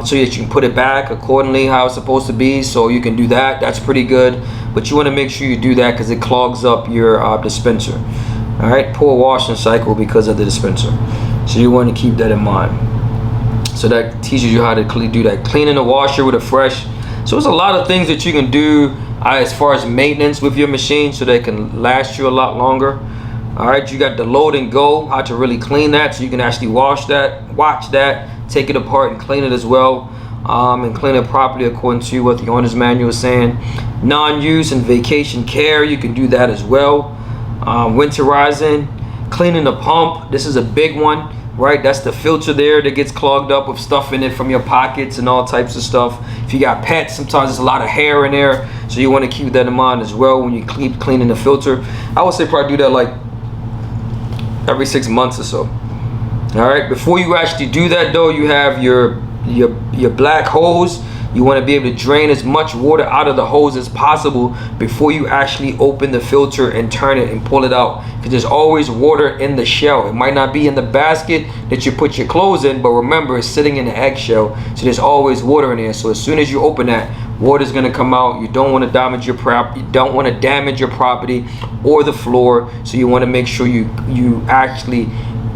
so that you can put it back accordingly how it's supposed to be. So you can do that. That's pretty good. But you want to make sure you do that because it clogs up your dispenser. All right, poor washing cycle because of the dispenser. So you want to keep that in mind. So that teaches you how to do that. Cleaning the washer with a fresh. So there's a lot of things that you can do as far as maintenance with your machine so they can last you a lot longer. All right, you got the load and go, how to really clean that so you can actually watch that, take it apart and clean it as well, and clean it properly according to what the owner's manual is saying. Non-use and vacation care, you can do that as well. Winterizing, cleaning the pump, this is a big one, right? That's the filter there that gets clogged up with stuff in it from your pockets and all types of stuff. If you got pets, sometimes there's a lot of hair in there, so you want to keep that in mind as well when you keep cleaning the filter. I would say probably do that like every 6 months or so. All right, before you actually do that though, you have your black hose. You want to be able to drain as much water out of the hose as possible before you actually open the filter and turn it and pull it out, because there's always water in the shell. It might not be in the basket that you put your clothes in, but remember, it's sitting in the eggshell, so there's always water in there. So as soon as you open that, water's going to come out. You don't want to damage your property. You don't want to damage your property or the floor. So you want to make sure you actually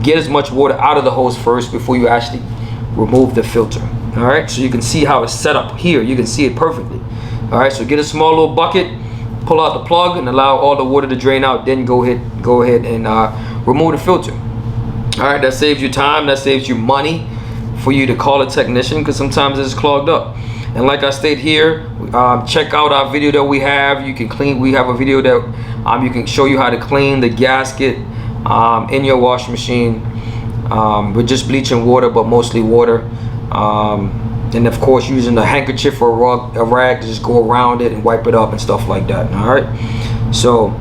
get as much water out of the hose first before you actually remove the filter. All right, so you can see how it's set up here. You can see it perfectly. All right, so get a small little bucket, pull out the plug and allow all the water to drain out, then go ahead and remove the filter. All right, that saves you time, that saves you money for you to call a technician, because sometimes it's clogged up. And like I stated here, check out our video that we have. We have a video that you can show you how to clean the gasket in your washing machine with just bleach and water, but mostly water. And of course using a handkerchief or a rag to just go around it and wipe it up and stuff like that. All right, so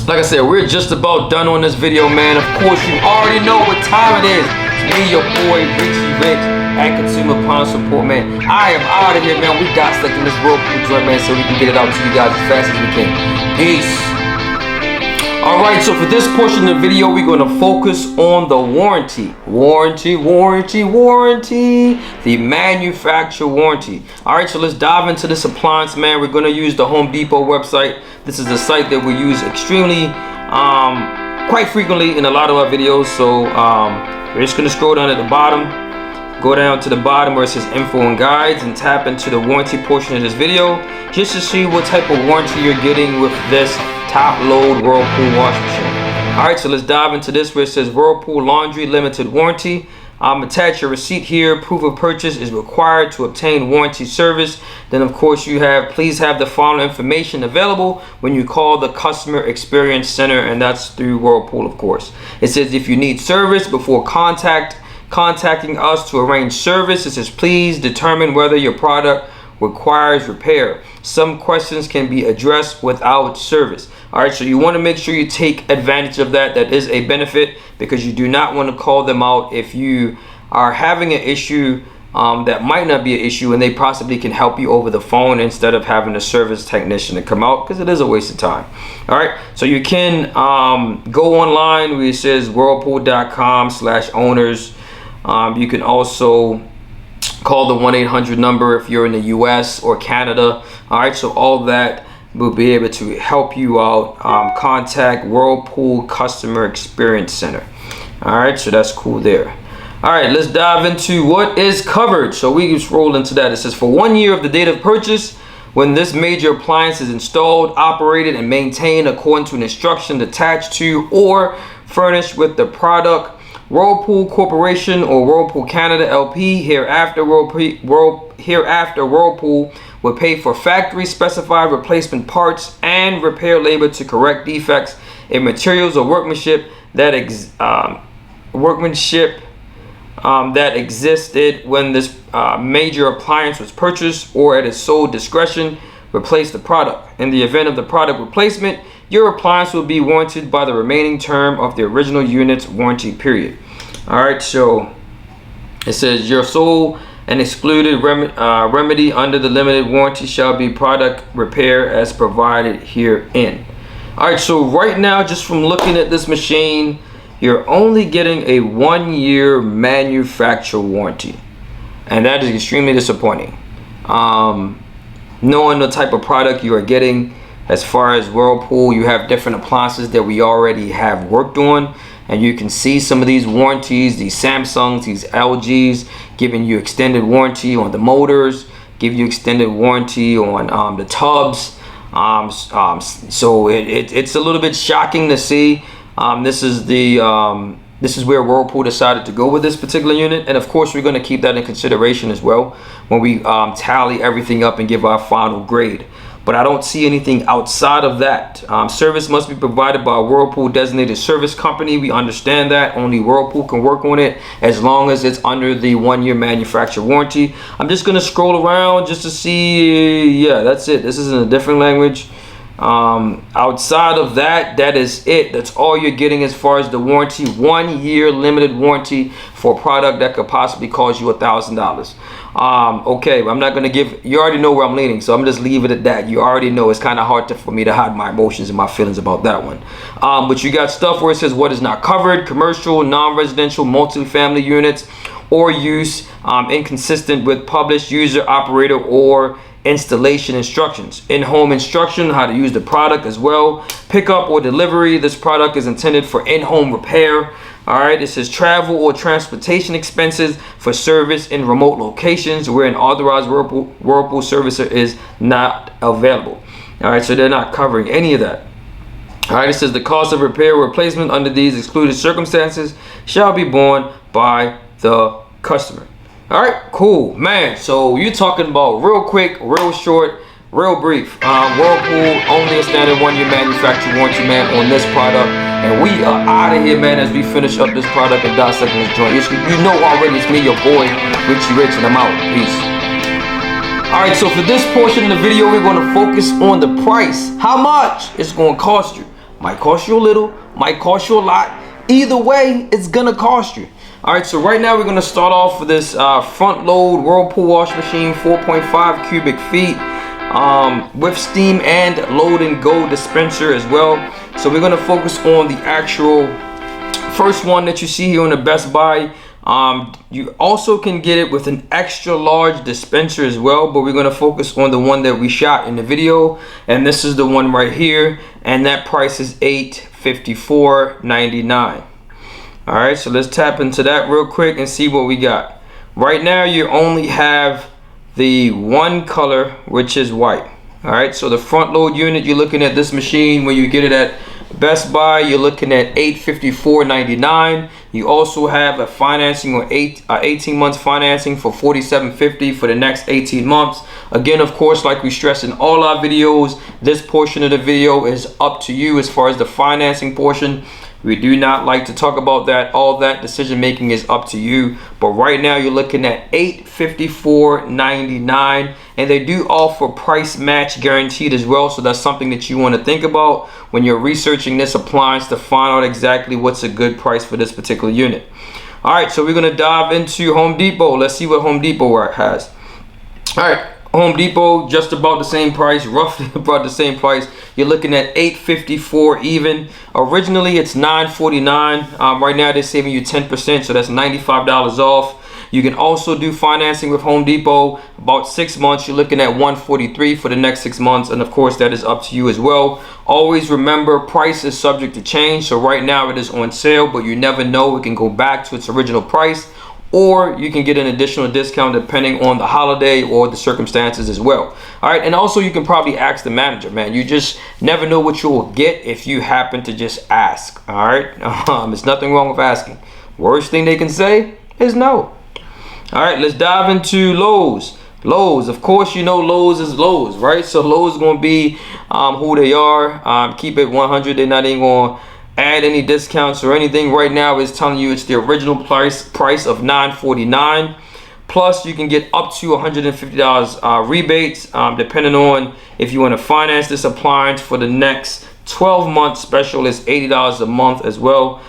like I said, we're just about done on this video, man. Of course you already know what time it is. It's me, your boy Richie Rich at Consumer Appliance Support, man. I am out of here, man. We got stuck in this whirlpool joint, man, so we can get it out to you guys as fast as we can. Peace. All right, so for this portion of the video, we're going to focus on the warranty. The manufacturer warranty. All right, so let's dive into this appliance, man. We're going to use the Home Depot website. This is a site that we use extremely, quite frequently in a lot of our videos. So we're just going to scroll down at the bottom. Go down to the bottom where it says info and guides and tap into the warranty portion of this video just to see what type of warranty you're getting with this top load Whirlpool washing machine. All right, so let's dive into this where it says Whirlpool Laundry Limited Warranty. Attach your receipt here. Proof of purchase is required to obtain warranty service. Then of course please have the following information available when you call the Customer Experience Center, and that's through Whirlpool, of course. It says if you need service before contacting us to arrange service, it says please determine whether your product requires repair. Some questions can be addressed without service. All right, so you want to make sure you take advantage of that. That is a benefit, because you do not want to call them out if you are having an issue that might not be an issue, and they possibly can help you over the phone instead of having a service technician to come out, because it is a waste of time. All right, so you can go online where it says whirlpool.com/owners. You can also call the 1-800 number if you're in the US or Canada. All right, so all that will be able to help you out. Contact Whirlpool Customer Experience Center. All right, so that's cool there. All right, let's dive into what is covered. So we just roll into that. It says for 1 year of the date of purchase, when this major appliance is installed, operated, and maintained according to an instruction attached to or furnished with the product, Whirlpool Corporation or Whirlpool Canada LP, hereafter Whirlpool will pay for factory specified replacement parts and repair labor to correct defects in materials or workmanship that existed when this major appliance was purchased or at its sole discretion, replace the product. In the event of the product replacement, your appliance will be warranted by the remaining term of the original unit's warranty period. All right, so it says your sole and excluded remedy under the limited warranty shall be product repair as provided herein. All right, so right now, just from looking at this machine, you're only getting a 1-year manufacturer warranty, and that is extremely disappointing. Knowing the type of product you are getting, as far as Whirlpool, you have different appliances that we already have worked on, and you can see some of these warranties, these Samsungs, these LGs, giving you extended warranty on the motors, give you extended warranty on the tubs. So it's a little bit shocking to see. This is where Whirlpool decided to go with this particular unit, and of course we're going to keep that in consideration as well when we tally everything up and give our final grade. But I don't see anything outside of that. Service must be provided by a Whirlpool designated service company. We understand that only Whirlpool can work on it as long as it's under the 1-year manufacturer warranty. I'm just going to scroll around just to see. Yeah, that's it. This is in a different language. Outside of that, that is it. That's all you're getting as far as the warranty. 1-year limited warranty for a product that could possibly cost you $1,000. Okay, I'm not gonna give, you already know where I'm leaning, so I'm just leave it at that. You already know it's kind of hard for me to hide my emotions and my feelings about that one. But you got stuff where it says what is not covered: commercial, non-residential, multi-family units, or use inconsistent with published user, operator, or installation instructions. In-home instruction, how to use the product as well. Pickup or delivery. This product is intended for in-home repair. All right, it says travel or transportation expenses for service in remote locations where an authorized Whirlpool servicer is not available. All right, so they're not covering any of that. All right, it says the cost of repair or replacement under these excluded circumstances shall be borne by the customer. All right, cool, man. So you're talking about real quick, real short, real brief. Whirlpool only a standard 1-year manufacturer warranty, man, on this product. And we are out of here, man, as we finish up this product and dissecting this joint. You know already, it's me, your boy, Richie Rich, and I'm out. Peace. All right, so for this portion of the video, we're going to focus on the price. How much it's going to cost you. Might cost you a little, might cost you a lot. Either way, it's going to cost you. All right, so right now we're going to start off with this front load Whirlpool wash machine, 4.5 cubic feet, with steam and load and go dispenser as well. So we're going to focus on the actual first one that you see here on the Best Buy. You also can get it with an extra large dispenser as well, but we're going to focus on the one that we shot in the video, and this is the one right here, and that price is $854.99. All right, so let's tap into that real quick and see what we got. Right now you only have the one color, which is white. All right, so the front load unit, you're looking at this machine when you get it at Best Buy, you're looking at $854.99. You also have a financing or 18 months financing for $47.50 for the next 18 months. Again, of course, like we stress in all our videos, this portion of the video is up to you as far as the financing portion. We do not like to talk about that. All that decision making is up to you. But right now you're looking at $854.99, and they do offer price match guaranteed as well. So that's something that you want to think about when you're researching this appliance to find out exactly what's a good price for this particular unit. All right, so we're going to dive into Home Depot. Let's see what Home Depot has. All right, Home Depot, just about the same price, roughly about the same price. You're looking at $854 even. Originally it's $949. Right now they're saving you 10%, so that's $95 off. You can also do financing with Home Depot. About 6 months, you're looking at $143 for the next 6 months, and of course that is up to you as well. Always remember, price is subject to change. So right now it is on sale, but you never know, it can go back to its original price, or you can get an additional discount depending on the holiday or the circumstances as well. All right, and also you can probably ask the manager, man. You just never know what you will get if you happen to just ask. All right, there's nothing wrong with asking. Worst thing they can say is no. All right, let's dive into Lowe's. Lowe's, of course, you know Lowe's is Lowe's, right? So Lowe's is going to be who they are. Keep it 100. They're not even going to add any discounts or anything. Right now it's telling you it's the original price of $949. Plus, you can get up to $150 rebates, depending on if you want to finance this appliance for the next 12 months. Special is $80 a month as well.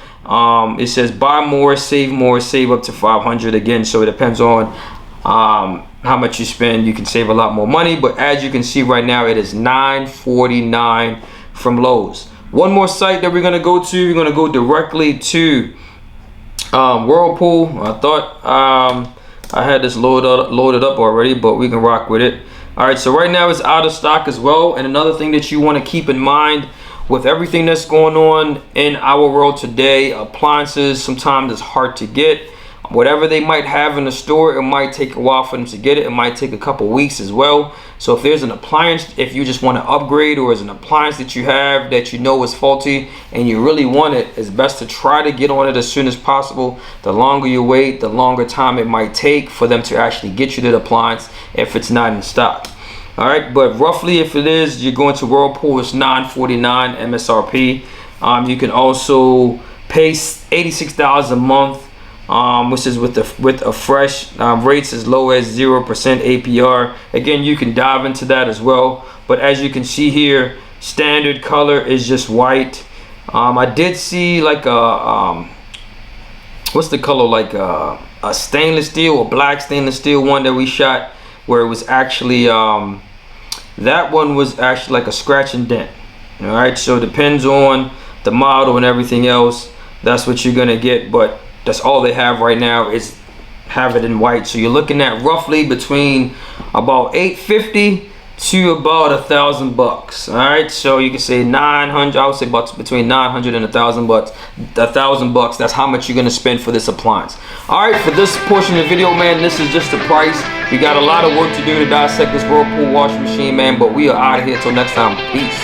It says buy more, save up to $500 again. So it depends on how much you spend. You can save a lot more money, but as you can see right now, it is $949 from Lowe's. One more site that we're gonna go to. We're gonna go directly to Whirlpool. I thought I had this loaded up already, but we can rock with it. All right, so right now it's out of stock as well. And another thing that you want to keep in mind with everything that's going on in our world today, appliances sometimes it's hard to get. Whatever they might have in the store, it might take a while for them to get it. It might take a couple weeks as well. So if there's an appliance, if you just want to upgrade, or is an appliance that you have that you know is faulty and you really want it, it's best to try to get on it as soon as possible. The longer you wait, the longer time it might take for them to actually get you the appliance if it's not in stock. All right, but roughly if it is, you're going to Whirlpool, it's $949 MSRP. You can also pay $86 a month, which is with a fresh rates as low as 0% APR. Again, you can dive into that as well. But as you can see here, standard color is just white. I did see like a what's the color, like a stainless steel, a black stainless steel one that we shot, where it was actually that one was actually like a scratch and dent. All right, so it depends on the model and everything else. That's what you're gonna get, but that's all they have right now is have it in white. So you're looking at roughly between about $850 to about $1,000. All right, so you can say 900. I would say about between 900 and $1,000. $1,000. That's how much you're gonna spend for this appliance. All right, for this portion of the video, man, this is just the price. We got a lot of work to do to dissect this Whirlpool washing machine, man. But we are out of here till next time. Peace.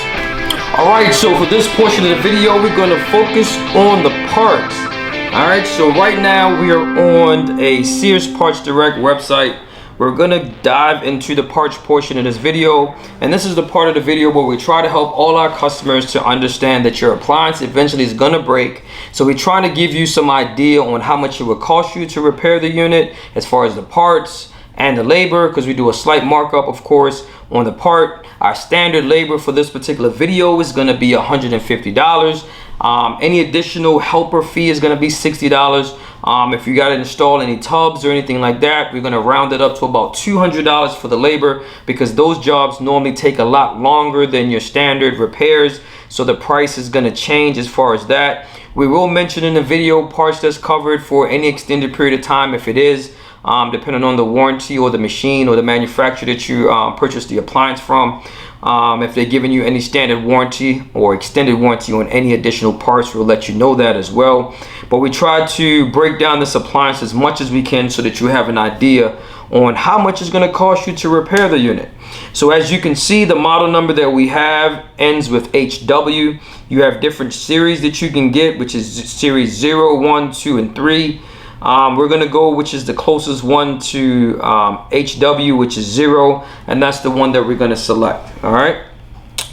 All right, so for this portion of the video, we're gonna focus on the parts. All right, so right now we are on a Sears Parts Direct website. We're gonna dive into the parts portion of this video, and this is the part of the video where we try to help all our customers to understand that your appliance eventually is gonna break. So we're trying to give you some idea on how much it would cost you to repair the unit as far as the parts and the labor, because we do a slight markup, of course, on the part. Our standard labor for this particular video is gonna be $150. Any additional helper fee is going to be $60. If you got to install any tubs or anything like that, we're going to round it up to about $200 for the labor, because those jobs normally take a lot longer than your standard repairs. So the price is going to change as far as that. We will mention in the video parts that's covered for any extended period of time if it is, depending on the warranty or the machine or the manufacturer that you purchased the appliance from. If they're giving you any standard warranty or extended warranty on any additional parts, we'll let you know that as well. But we try to break down this appliance as much as we can so that you have an idea on how much it's going to cost you to repair the unit. So as you can see, the model number that we have ends with HW. You have different series that you can get, which is series 0, 1, 2, and 3. We're gonna go which is the closest one to HW, which is 0, and that's the one that we're gonna select. All right,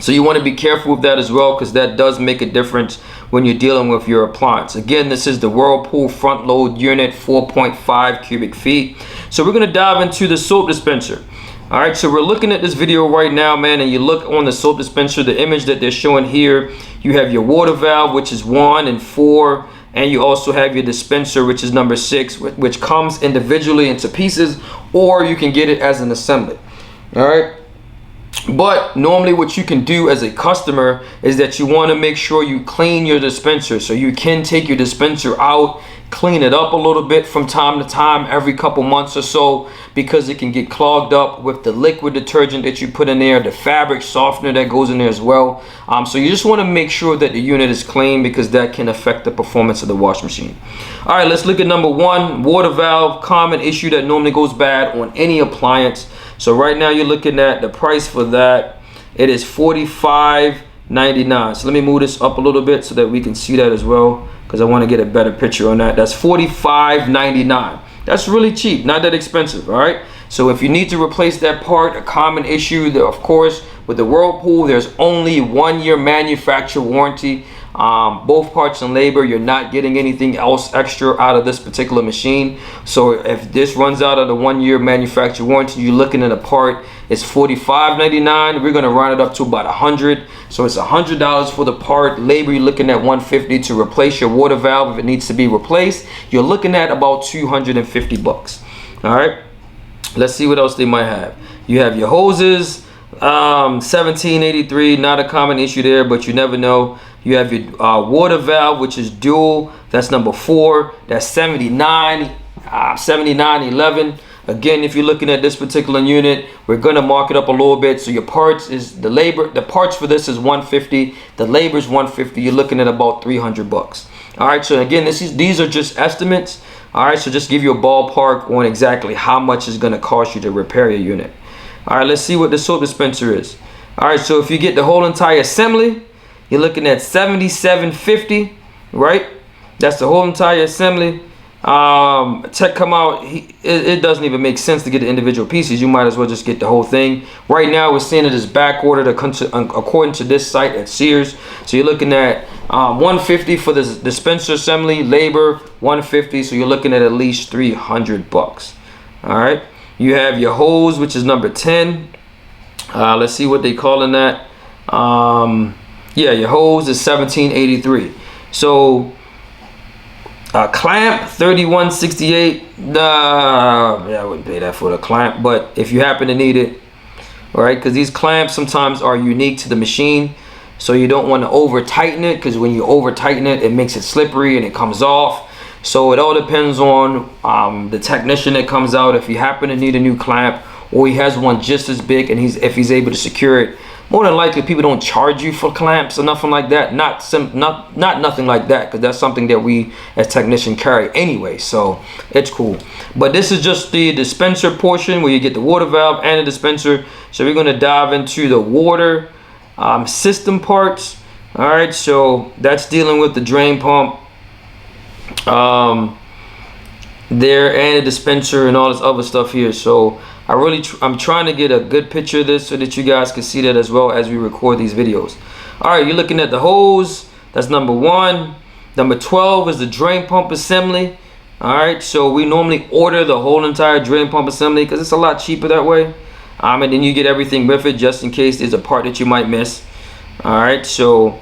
so you want to be careful with that as well, because that does make a difference when you're dealing with your appliance. Again, this is the Whirlpool front load unit, 4.5 cubic feet. So we're gonna dive into the soap dispenser. All right, so we're looking at this video right now, man, and you look on the soap dispenser, the image that they're showing here, you have your water valve, which is 1 and 4, and you also have your dispenser, which is number 6, which comes individually into pieces, or you can get it as an assembly. All right, but normally what you can do as a customer is that you want to make sure you clean your dispenser. So you can take your dispenser out, clean it up a little bit from time to time, every couple months or so, because it can get clogged up with the liquid detergent that you put in there, the fabric softener that goes in there as well. So you just want to make sure that the unit is clean, because that can affect the performance of the washing machine. All right, let's look at number 1, water valve, common issue that normally goes bad on any appliance. So right now you're looking at the price for that. It is $45.99. So let me move this up a little bit so that we can see that as well, because I want to get a better picture on that. That's $45.99. That's really cheap, not that expensive. All right, so if you need to replace that part, a common issue that, of course, with the Whirlpool, there's only 1 year manufacturer warranty. Both parts and labor, you're not getting anything else extra out of this particular machine. So if this runs out of the 1-year manufacturer warranty, you're looking at a part, it's $45.99. We're gonna run it up to about $100. So it's $100 for the part. Labor, you're looking at $150 to replace your water valve if it needs to be replaced. You're looking at about $250. All right, let's see what else they might have. You have your hoses, $17.83, not a common issue there, but you never know. You have your water valve, which is dual, that's number 4, that's $79.11. Again, if you're looking at this particular unit, we're gonna mark it up a little bit. So your parts is the labor, the parts for this is $150, the labor is $150. You're looking at about $300. All right, so again, these are just estimates. All right, so just give you a ballpark on exactly how much it's gonna cost you to repair your unit. All right, let's see what the soap dispenser is. All right, so if you get the whole entire assembly, you're looking at $77.50, right? That's the whole entire assembly. Tech come out, it doesn't even make sense to get the individual pieces. You might as well just get the whole thing. Right now we're seeing it is back ordered according to this site at Sears. So you're looking at $150 for the dispenser assembly, labor $150, so you're looking at least $300. All right, you have your hose, which is number 10. Let's see what they calling that. Yeah, your hose is $17.83. So clamp $31.68. Yeah, I wouldn't pay that for the clamp, but if you happen to need it, all right, because these clamps sometimes are unique to the machine, so you don't want to over tighten it, because when you over tighten it, it makes it slippery and it comes off. So it all depends on the technician that comes out. If you happen to need a new clamp, or he has one just as big, and if he's able to secure it, more than likely people don't charge you for clamps or nothing like that. Not nothing like that, because that's something that we as technicians carry anyway, so it's cool. But this is just the dispenser portion where you get the water valve and the dispenser. So we're going to dive into the water system parts. All right, so that's dealing with the drain pump there and the dispenser and all this other stuff here. So I'm trying to get a good picture of this so that you guys can see that as well as we record these videos. All right, you're looking at the hose. That's number 1. Number 12 is the drain pump assembly. All right, so we normally order the whole entire drain pump assembly because it's a lot cheaper that way. And then you get everything with it just in case there's a part that you might miss. All right, so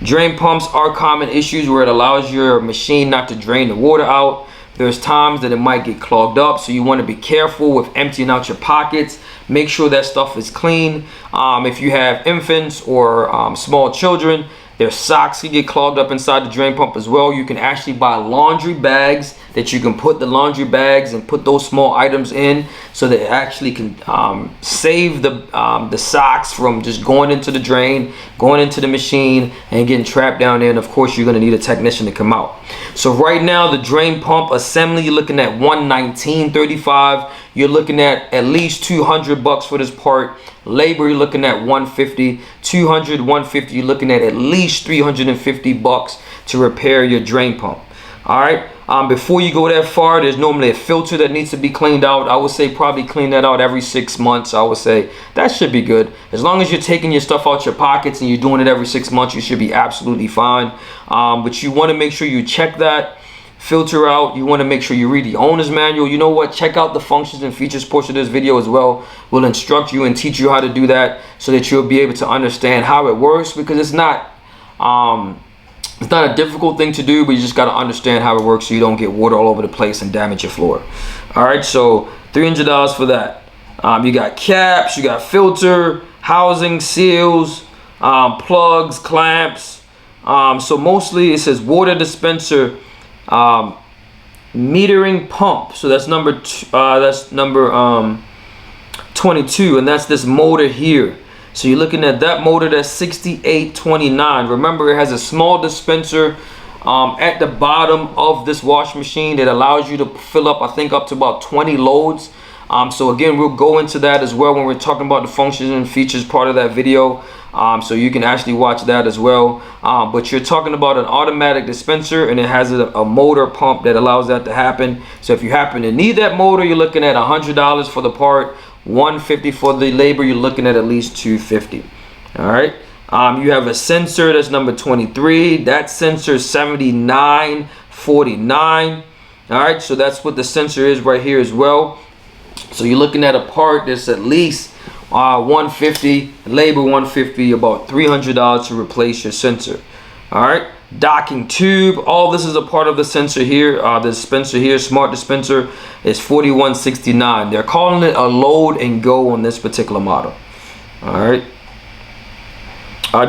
drain pumps are common issues where it allows your machine not to drain the water out. There's times that it might get clogged up, so you want to be careful with emptying out your pockets. Make sure that stuff is clean. If you have infants or small children, their socks can get clogged up inside the drain pump as well. You can actually buy laundry bags that you can put the laundry bags and put those small items in, so that it actually can save the socks from just going into the drain, going into the machine, and getting trapped down there. And of course, you're going to need a technician to come out. So right now, the drain pump assembly, you're looking at $119.35. You're looking at least $200 for this part. Labor, you're looking at $150. $200, $150. You're looking at least $350 to repair your drain pump. All right. Before you go that far, there's normally a filter that needs to be cleaned out. I would say probably clean that out every 6 months. I would say that should be good. As long as you're taking your stuff out your pockets and you're doing it every 6 months, you should be absolutely fine. But you want to make sure you check that filter out. You want to make sure you read the owner's manual. You know what? Check out the functions and features portion of this video as well. We'll instruct you and teach you how to do that so that you'll be able to understand how it works, because it's not a difficult thing to do, but you just got to understand how it works so you don't get water all over the place and damage your floor. All right, so $300 for that. You got caps, you got filter, housing, seals, plugs, clamps. So mostly it says water dispenser, metering pump. So that's number 22, and that's this motor here. So you're looking at that motor, that's $68.29. Remember, it has a small dispenser at the bottom of this wash machine that allows you to fill up, I think, up to about 20 loads. So again, we'll go into that as well when we're talking about the functions and features part of that video. So you can actually watch that as well. But you're talking about an automatic dispenser, and it has a motor pump that allows that to happen. So if you happen to need that motor, you're looking at $100 for the part, $150 for the labor. You're looking at least $250. All right. You have a sensor that's number 23. That sensor is 7949. All right, so that's what the sensor is right here as well. So you're looking at a part that's at least 150, labor 150, about $300 to replace your sensor. All right, docking tube, all this is a part of the sensor here. The dispenser here, smart dispenser, is $41.69. They're calling it a load and go on this particular model. All right.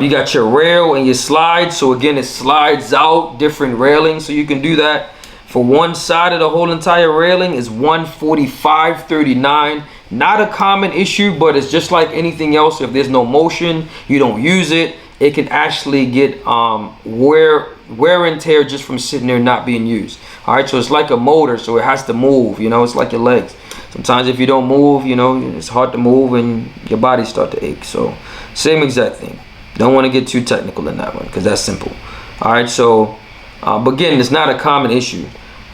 You got your rail and your slide. So again, it slides out, different railings, so you can do that. For one side of the whole entire railing is $145.39. Not a common issue, but it's just like anything else. If there's no motion, you don't use it, it can actually get wear and tear just from sitting there not being used. All right, so it's like a motor, so it has to move. You know, it's like your legs. Sometimes if you don't move, you know, it's hard to move and your body start to ache. So same exact thing. Don't want to get too technical in that one because that's simple. All right, so but again, it's not a common issue.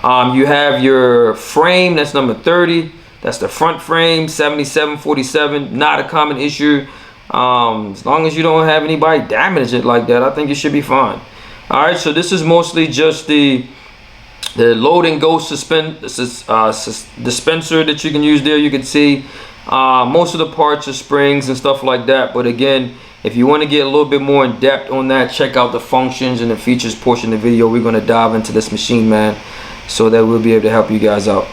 You have your frame, that's number 30. That's the front frame, 7747. Not a common issue. As long as you don't have anybody damage it like that, I think it should be fine. All right, so this is mostly just the load and go dispenser that you can use there. You can see most of the parts are springs and stuff like that. But again, if you want to get a little bit more in depth on that, check out the functions and the features portion of the video. We're going to dive into this machine, man, so that we'll be able to help you guys out.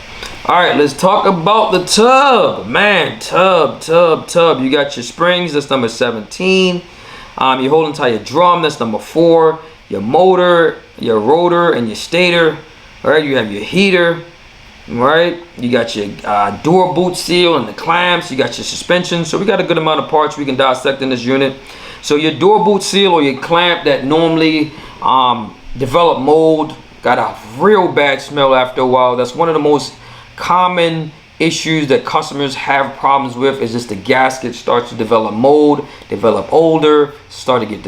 All right, let's talk about the tub, man. Tub. You got your springs, that's number 17. Your whole entire drum, that's number 4. Your motor, your rotor, and your stator. All right, you have your heater. Right, you got your door boot seal and the clamps. You got your suspension. So we got a good amount of parts we can dissect in this unit. So your door boot seal or your clamp that normally develop mold, got a real bad smell after a while. That's one of the most common issues that customers have problems with, is just the gasket starts to develop mold, develop older, start to get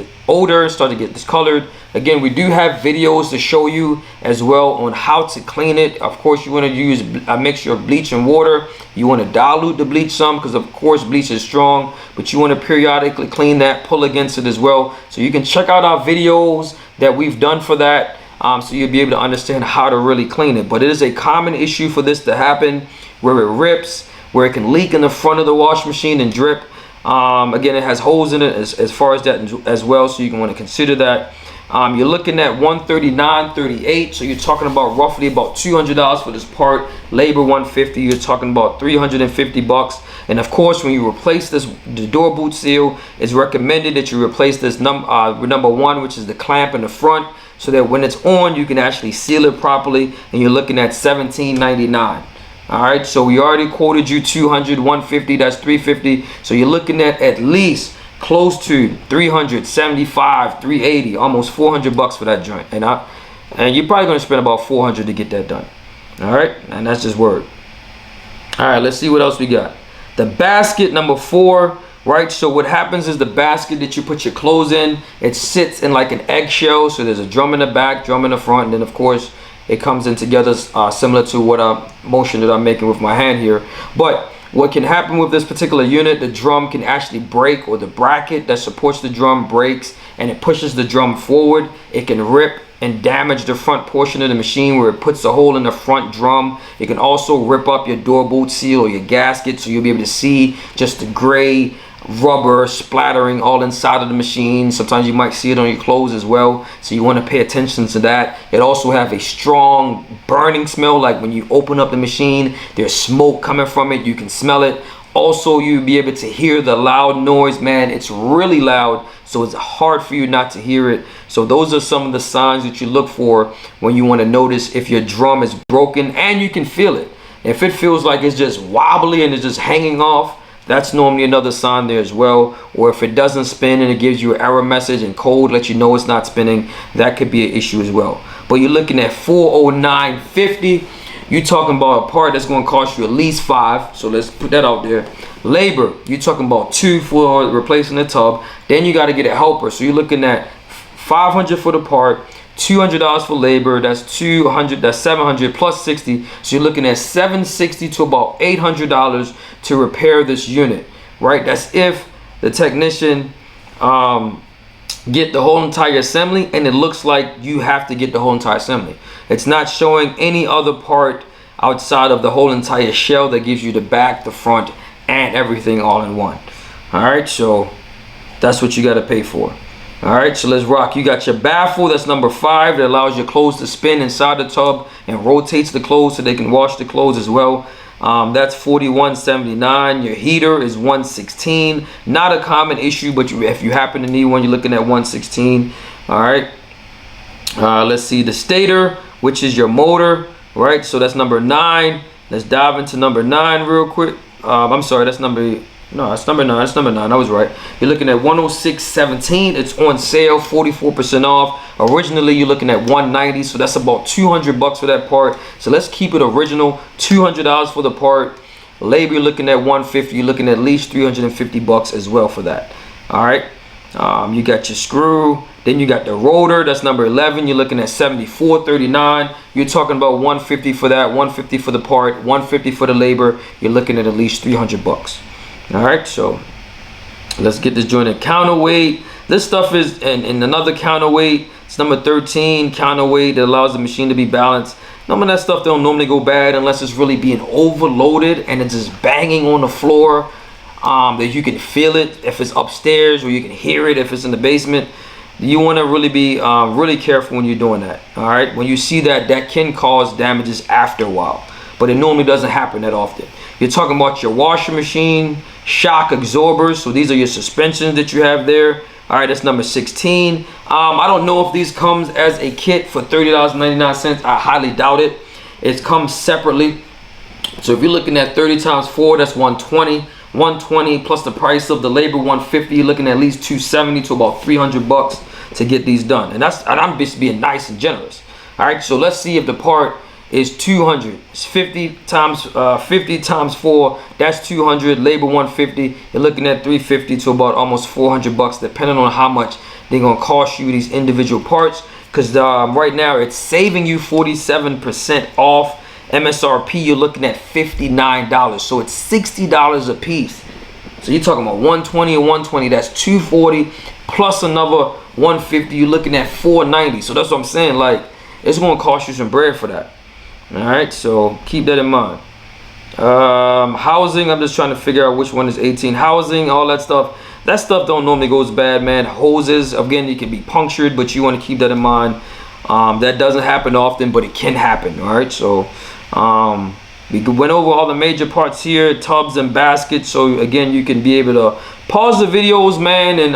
discolored. Again, we do have videos to show you as well on how to clean it. Of course, you want to use a mixture of bleach and water. You want to dilute the bleach some, because of course bleach is strong, but you want to periodically clean that, pull against it as well. So you can check out our videos that we've done for that, so you'll be able to understand how to really clean it. But it is a common issue for this to happen, where it rips, where it can leak in the front of the wash machine and drip. Again, it has holes in it as far as that as well, so you can want to consider that. You're looking at $139.38, so you're talking about roughly about $200 for this part. Labor $150, you're talking about $350. And of course, when you replace this, the door boot seal, it's recommended that you replace this number 1, which is the clamp in the front, so that when it's on, you can actually seal it properly. And you're looking at $17.99. All right, so we already quoted you 200, 150, that's 350. So you're looking at least close to 375, 380, almost $400 for that joint. And you're probably going to spend about 400 to get that done. All right, and that's just word. All right, let's see what else we got. The basket number 4, right? So what happens is the basket that you put your clothes in, it sits in like an eggshell. So there's a drum in the back, drum in the front, and then of course it comes in together similar to what motion that I'm making with my hand here. But what can happen with this particular unit, the drum can actually break, or the bracket that supports the drum breaks, and it pushes the drum forward. It can rip and damage the front portion of the machine where it puts a hole in the front drum. It can also rip up your door boot seal or your gasket, so you'll be able to see just the gray rubber splattering all inside of the machine. Sometimes you might see it on your clothes as well, so you want to pay attention to that. It also have a strong burning smell, like when you open up the machine, there's smoke coming from it, you can smell it. Also, you'll be able to hear the loud noise, man. It's really loud, so it's hard for you not to hear it. So those are some of the signs that you look for when you want to notice if your drum is broken, and you can feel it. If it feels like it's just wobbly and it's just hanging off, that's normally another sign there as well. Or if it doesn't spin and it gives you an error message and code let you know it's not spinning, that could be an issue as well. But you're looking at $409.50. You're talking about a part that's going to cost you at least $5. So let's put that out there. Labor, you're talking about $2 for replacing the tub. Then you got to get a helper. So you're looking at $500 for the part, $200 for labor. That's $200. That's $700 plus $60. So you're looking at $760 to about $800 to repair this unit, right? That's if the technician get the whole entire assembly, and it looks like you have to get the whole entire assembly. It's not showing any other part outside of the whole entire shell that gives you the back, the front, and everything all in one. All right, so that's what you got to pay for. All right, so let's rock. You got your baffle, that's number 5, that allows your clothes to spin inside the tub and rotates the clothes so they can wash the clothes as well. That's $41.79. Your heater is $116. Not a common issue, but if you happen to need one, you're looking at $116. All right, let's see the stator, which is your motor. Right, so that's number 9. Let's dive into number 9 real quick. I'm sorry, that's number, no, that's number 9. That's number 9. I was right. You're looking at $106.17. It's on sale, 44% off. Originally, you're looking at $190, so that's about $200 for that part. So let's keep it original. $200 for the part. Labor, you're looking at $150. You're looking at least $350 as well for that. All right. You got your screw. Then you got the rotor. That's number 11. You're looking at $74.39. You're talking about $150 for that. $150 for the part. $150 for the labor. You're looking at least $300. All right, so let's get this jointed. Counterweight. This stuff is in another counterweight. It's number 13 counterweight that allows the machine to be balanced. None of that stuff don't normally go bad unless it's really being overloaded and it's just banging on the floor. That you can feel it if it's upstairs, or you can hear it if it's in the basement. You want to really be really careful when you're doing that. All right, when you see that, that can cause damages after a while, but it normally doesn't happen that often. You're talking about your washer machine, shock absorbers. So these are your suspensions that you have there. All right, that's number 16. I don't know if these comes as a kit for $30.99. I highly doubt it. It comes separately. So if you're looking at 30 times 4, that's $120. $120 plus the price of the labor, $150. You're looking at least $270 to about $300 to get these done. And I'm just being nice and generous. All right, so let's see if the part is 200. It's 50 times 4. That's 200. Labor 150. You're looking at 350 to about almost $400, depending on how much they're gonna cost you these individual parts. Because right now it's saving you 47% off. MSRP, you're looking at $59, so it's $60 a piece. So you're talking about 120 and 120, that's 240 plus another 150. You're looking at 490. So that's what I'm saying, like, it's gonna cost you some bread for that. All right, so keep that in mind. Housing, I'm just trying to figure out which one is 18. Housing, all that stuff don't normally goes bad, man. Hoses, again, you can be punctured, but you want to keep that in mind. That doesn't happen often, but it can happen. All right, so we went over all the major parts here, tubs and baskets. So again, you can be able to pause the videos, man, and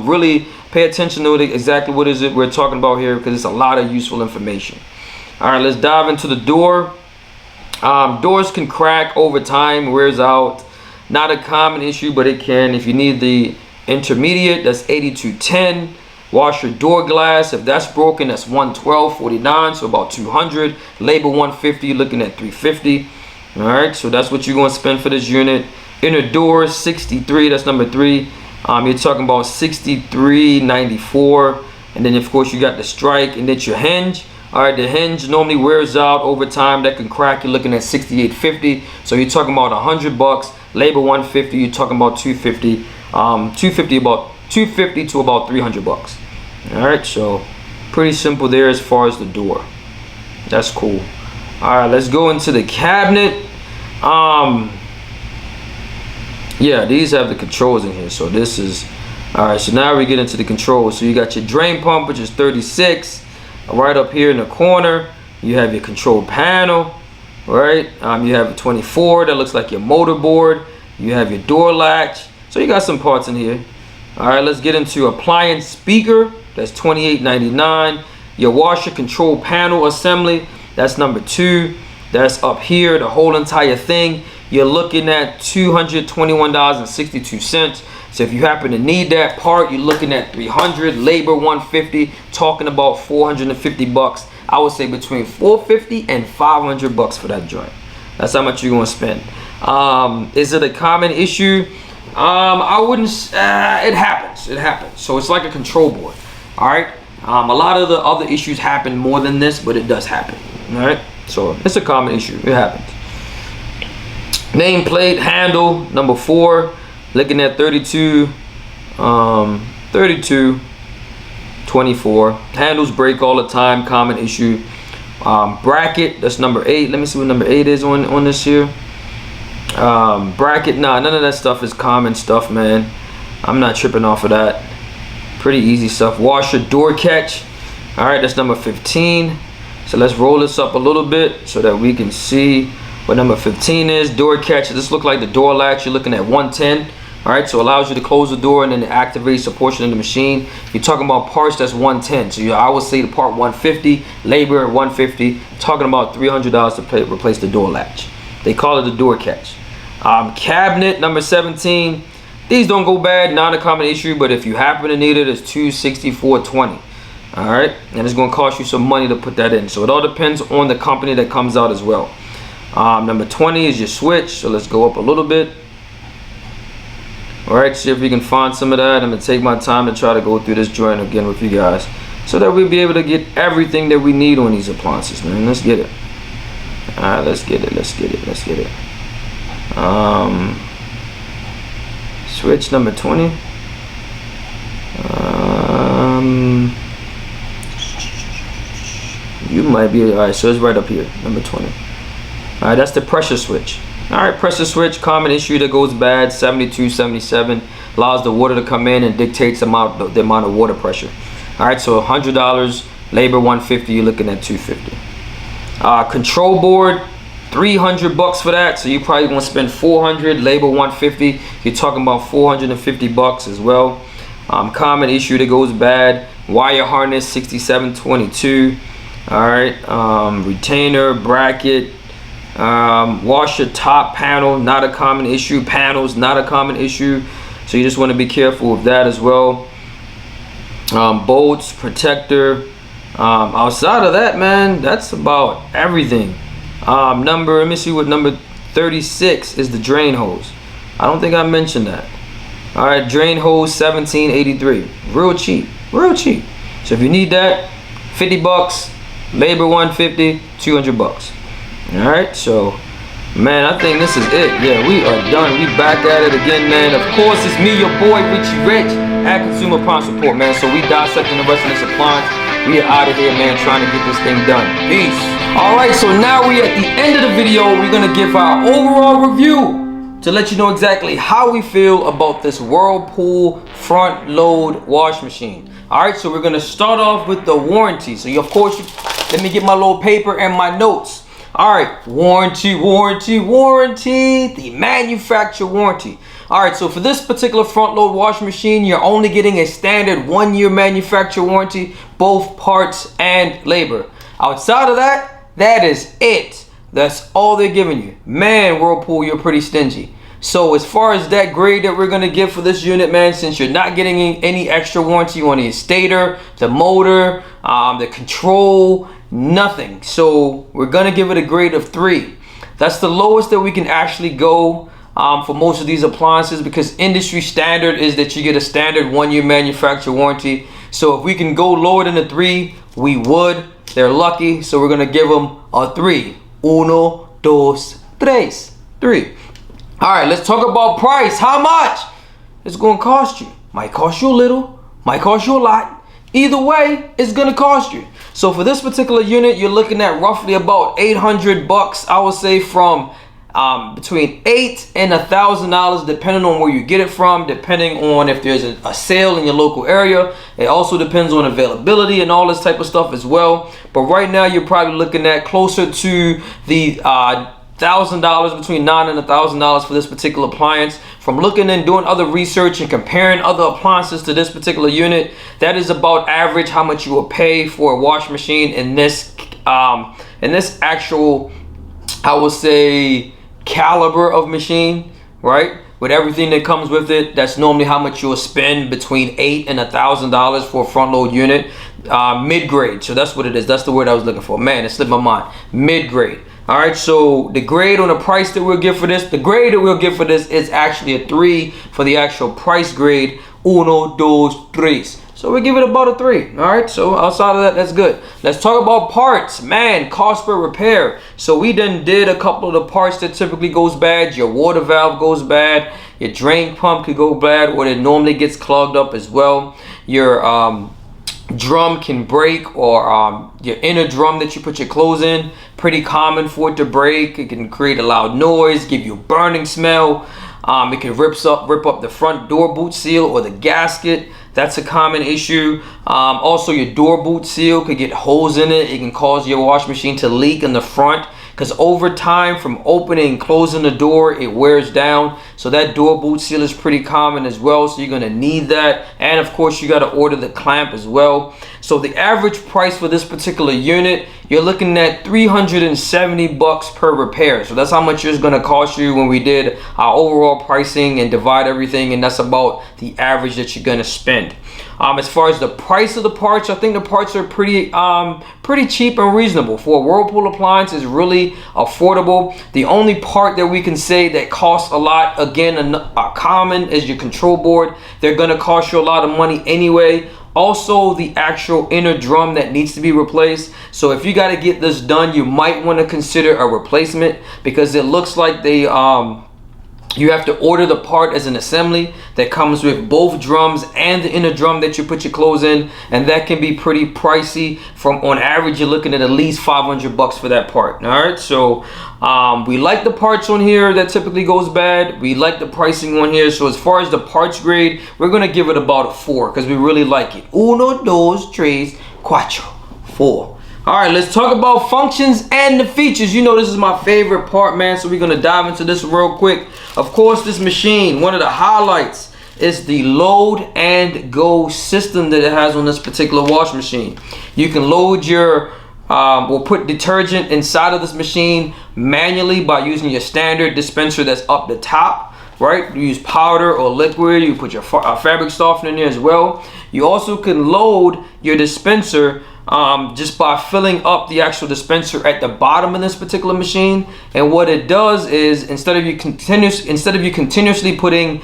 really pay attention to exactly what is it we're talking about here, because it's a lot of useful information. All right, let's dive into the door. Doors can crack over time, wears out. Not a common issue, but it can. If you need the intermediate, that's 8210. Washer door glass, if that's broken, that's $112.49, so about $200. Labor $150, you're looking at $350. All right, so that's what you're going to spend for this unit. Inner door, 63, that's number 3. You're talking about $63.94. And then of course you got the strike, and then your hinge. All right, the hinge normally wears out over time. That can crack. You're looking at $68.50. So you're talking about $100. Labor $150. You're talking about $250. $250 to about $300. All right, so pretty simple there as far as the door. That's cool. All right, let's go into the cabinet. Yeah, these have the controls in here. So this is all right. So now we get into the controls. So you got your drain pump, which is 36. Right up here in the corner, you have your control panel. Right, you have a 24 that looks like your motor board. You have your door latch. So you got some parts in here. All right, let's get into appliance speaker. That's $28.99. Your washer control panel assembly. That's number 2. That's up here, the whole entire thing. You're looking at $221.62. So if you happen to need that part, you're looking at $300. Labor $150. Talking about $450. I would say between $450 and $500 for that joint. That's how much you're gonna spend. Is it a common issue? I wouldn't. It happens. It happens. So it's like a control board. All right. A lot of the other issues happen more than this, but it does happen. All right. So it's a common issue. It happens. Nameplate handle number 4. Looking at 32. 32. 24. Handles break all the time, common issue. Bracket, that's number 8. Let me see what number 8 is on this here. Bracket, nah, none of that stuff is common stuff, man. I'm not tripping off of that. Pretty easy stuff. Washer door catch. All right, that's number 15. So let's roll this up a little bit so that we can see what number 15 is. Door catch. This looks like the door latch. You're looking at 110. All right, so it allows you to close the door and then it activates a portion of the machine. If you're talking about parts, that's 110. So I would say the part 150, labor 150. Talking about $300 to replace the door latch. They call it the door catch. Cabinet number 17. These don't go bad, not a common issue, but if you happen to need it, it's $264.20. All right, and it's going to cost you some money to put that in. So it all depends on the company that comes out as well. Number 20 is your switch. So let's go up a little bit. All right, see if we can find some of that. I'm going to take my time to try to go through this joint again with you guys so that we'll be able to get everything that we need on these appliances, man. Let's get it. All right, let's get it. Let's get it. Let's get it. Switch number 20. You might be, all right, so it's right up here, number 20. All right, that's the pressure switch. All right, pressure switch, common issue that goes bad, 72, 77, allows the water to come in and dictates the amount of water pressure. All right, so $100, labor 150, you're looking at 250. Control board, $300 for that, so you probably gonna spend 400, labor 150. You're talking about 450 bucks as well. Common issue that goes bad, wire harness 6722. All right, retainer, bracket, washer top panel, not a common issue. Panels, not a common issue, so you just want to be careful with that as well. Bolts, protector. Outside of that, man, that's about everything. Let me see what number 36 is. The drain hose. I don't think I mentioned that. All right, drain hose 1783, real cheap, real cheap. So if you need that, 50 bucks, labor 150, 200 bucks. All right, so man, I think this is it. Yeah, we are done. We back at it again, man. Of course, it's me, your boy Richie Rich at Consumer Appliance Support, man. So we dissecting the rest of this appliance. We are out of here, man, trying to get this thing done. Peace. All right, so now we at the end of the video. We're gonna give our overall review to let you know exactly how we feel about this Whirlpool front load wash machine. All right, so we're gonna start off with the warranty. So of course, let me get my little paper and my notes. All right, warranty, warranty, warranty, the manufacturer warranty. All right, so for this particular front load wash machine, you're only getting a standard 1-year manufacturer warranty, both parts and labor. Outside of that, that is it. That's all they're giving you. Man, Whirlpool, you're pretty stingy. So as far as that grade that we're gonna give for this unit, man, since you're not getting any extra warranty on the stator, the motor, the control, nothing. So we're gonna give it a grade of 3. That's the lowest that we can actually go for most of these appliances, because industry standard is that you get a standard 1-year manufacturer warranty. So if we can go lower than a 3, we would. They're lucky, so we're gonna give them a 3. 1, 2, 3. 3. All right, let's talk about price. How much it's gonna cost you? Might cost you a little, might cost you a lot. Either way, it's gonna cost you. So for this particular unit, you're looking at roughly about 800 bucks. I would say from between $800 and $1,000, depending on where you get it from, depending on if there's a sale in your local area. It also depends on availability and all this type of stuff as well. But right now, you're probably looking at closer to the $1,000, between $900 and $1,000 for this particular appliance. From looking and doing other research and comparing other appliances to this particular unit, that is about average how much you will pay for a wash machine in this actual, I would say, caliber of machine, right? With everything that comes with it, that's normally how much you'll spend, between $800 and $1,000 for a front load unit. Mid-grade, so that's what it is. That's the word I was looking for. Man, it slipped my mind. Mid-grade. All right, so the grade on the price that we'll give for this, the grade that we'll give for this is actually a 3 for the actual price grade. 1, 2, 3. So we give it about a 3. All right, so outside of that, that's good. Let's talk about parts. Man, cost per repair. So we done did a couple of the parts that typically goes bad. Your water valve goes bad. Your drain pump could go bad, or it normally gets clogged up as well. Your drum can break, or your inner drum that you put your clothes in, pretty common for it to break. It can create a loud noise, give you a burning smell. It can rip up the front door boot seal or the gasket. That's a common issue. Also, your door boot seal could get holes in it. It can cause your washing machine to leak in the front, because over time, from opening and closing the door, it wears down. So that door boot seal is pretty common as well, so you're gonna need that. And of course, you gotta order the clamp as well. So the average price for this particular unit, you're looking at $370 per repair. So that's how much it's gonna cost you when we did our overall pricing and divide everything, and that's about the average that you're gonna spend. As far as the price of the parts, I think the parts are pretty cheap and reasonable. For a Whirlpool appliance, is really affordable. The only part that we can say that costs a lot, again, common, is your control board. They're gonna cost you a lot of money anyway. Also, the actual inner drum that needs to be replaced. So if you got to get this done, you might want to consider a replacement, because it looks like they you have to order the part as an assembly that comes with both drums and the inner drum that you put your clothes in, and that can be pretty pricey. On average, you're looking at least $500 for that part. All right, so we like the parts on here that typically goes bad. We like the pricing on here. So as far as the parts grade, we're gonna give it about a 4, because we really like it. Uno, dos, tres, cuatro, 4. All right, let's talk about functions and the features. You know this is my favorite part, man, so we're gonna dive into this real quick. Of course, this machine, one of the highlights is the load and go system that it has on this particular washing machine. You can load your we'll put detergent inside of this machine manually by using your standard dispenser that's up the top, right? You use powder or liquid. You put your fabric softener in there as well. You also can load your dispenser just by filling up the actual dispenser at the bottom of this particular machine. And what it does is, instead of you continuously putting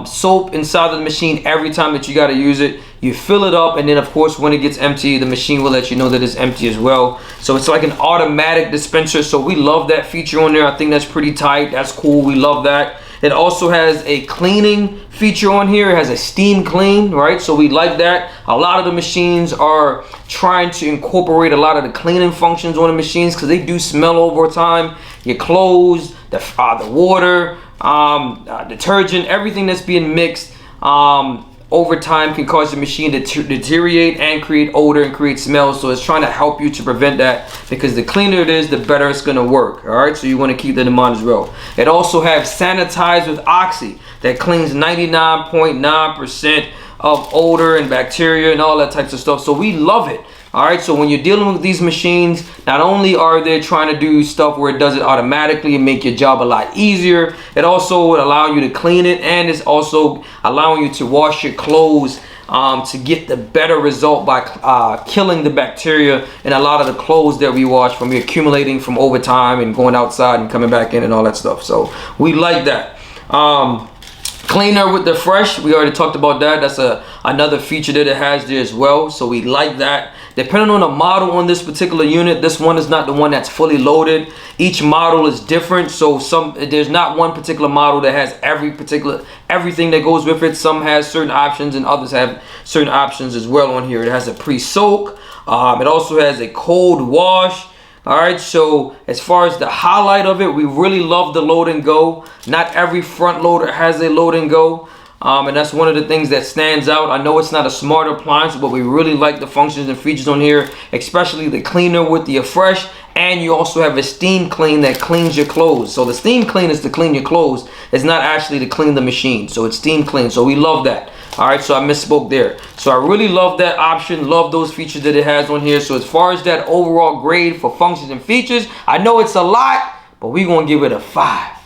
soap inside of the machine every time that you got to use it, you fill it up, and then of course when it gets empty, the machine will let you know that it's empty as well. So it's like an automatic dispenser. So we love that feature on there. I think that's pretty tight. That's cool. We love that. It also has a cleaning feature on here. It has a steam clean, right? So we like that. A lot of the machines are trying to incorporate a lot of the cleaning functions on the machines, because they do smell over time. Your clothes, the water, detergent, everything that's being mixed over time can cause the machine to deteriorate and create odor and create smells. So it's trying to help you to prevent that, because the cleaner it is, the better it's going to work. All right, so you want to keep that in mind as well. It also has sanitized with oxy that cleans 99.9% of odor and bacteria and all that types of stuff. So we love it. All right, so when you're dealing with these machines, not only are they trying to do stuff where it does it automatically and make your job a lot easier, it also would allow you to clean it, and it's also allowing you to wash your clothes to get the better result by killing the bacteria in a lot of the clothes that we wash from accumulating from over time and going outside and coming back in and all that stuff. So we like that. Cleaner with the fresh, we already talked about that. That's another feature that it has there as well. So we like that. Depending on the model on this particular unit, this one is not the one that's fully loaded. Each model is different, so there's not one particular model that has everything that goes with it. Some has certain options and others have certain options as well on here. It has a pre-soak. It also has a cold wash. All right, so as far as the highlight of it, we really love the load and go. Not every front loader has a load and go. And that's one of the things that stands out. I know it's not a smart appliance, but we really like the functions and features on here, especially the cleaner with the fresh. And you also have a steam clean that cleans your clothes. So the steam clean is to clean your clothes. It's not actually to clean the machine. So it's steam clean. So we love that. All right, so I misspoke there. So I really love that option. Love those features that it has on here. So as far as that overall grade for functions and features, I know it's a lot, but we're going to give it a 5.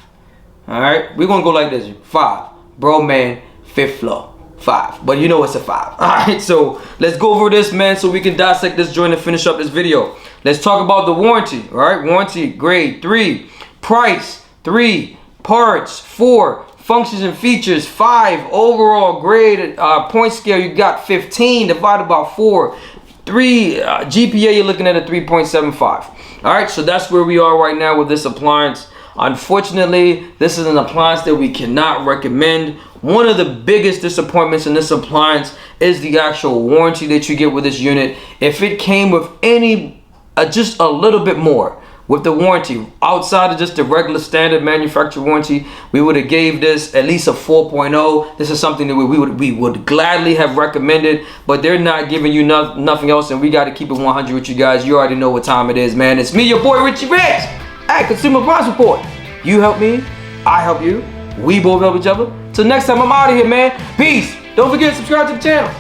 All right, we're going to go like this. 5. Bro, man, 5th floor. 5. But you know it's a 5. All right, so let's go over this, man, so we can dissect this joint and finish up this video. Let's talk about the warranty. All right, warranty grade 3. Price 3. Parts 4. Functions and features 5. Overall grade point scale, you got 15 divided by 4. 3 GPA, you're looking at a 3.75. All right, so that's where we are right now with this appliance. Unfortunately, this is an appliance that we cannot recommend. One of the biggest disappointments in this appliance is the actual warranty that you get with this unit. If it came with any, just a little bit more with the warranty, outside of just the regular standard manufacturer warranty, we would have gave this at least a 4.0. This is something that we would gladly have recommended, but they're not giving you nothing else, and we got to keep it 100 with you guys. You already know what time it is, man. It's me, your boy Richie Rich, at Consumer Price Report. You help me, I help you, we both help each other. Till next time, I'm out of here, man. Peace. Don't forget to subscribe to the channel.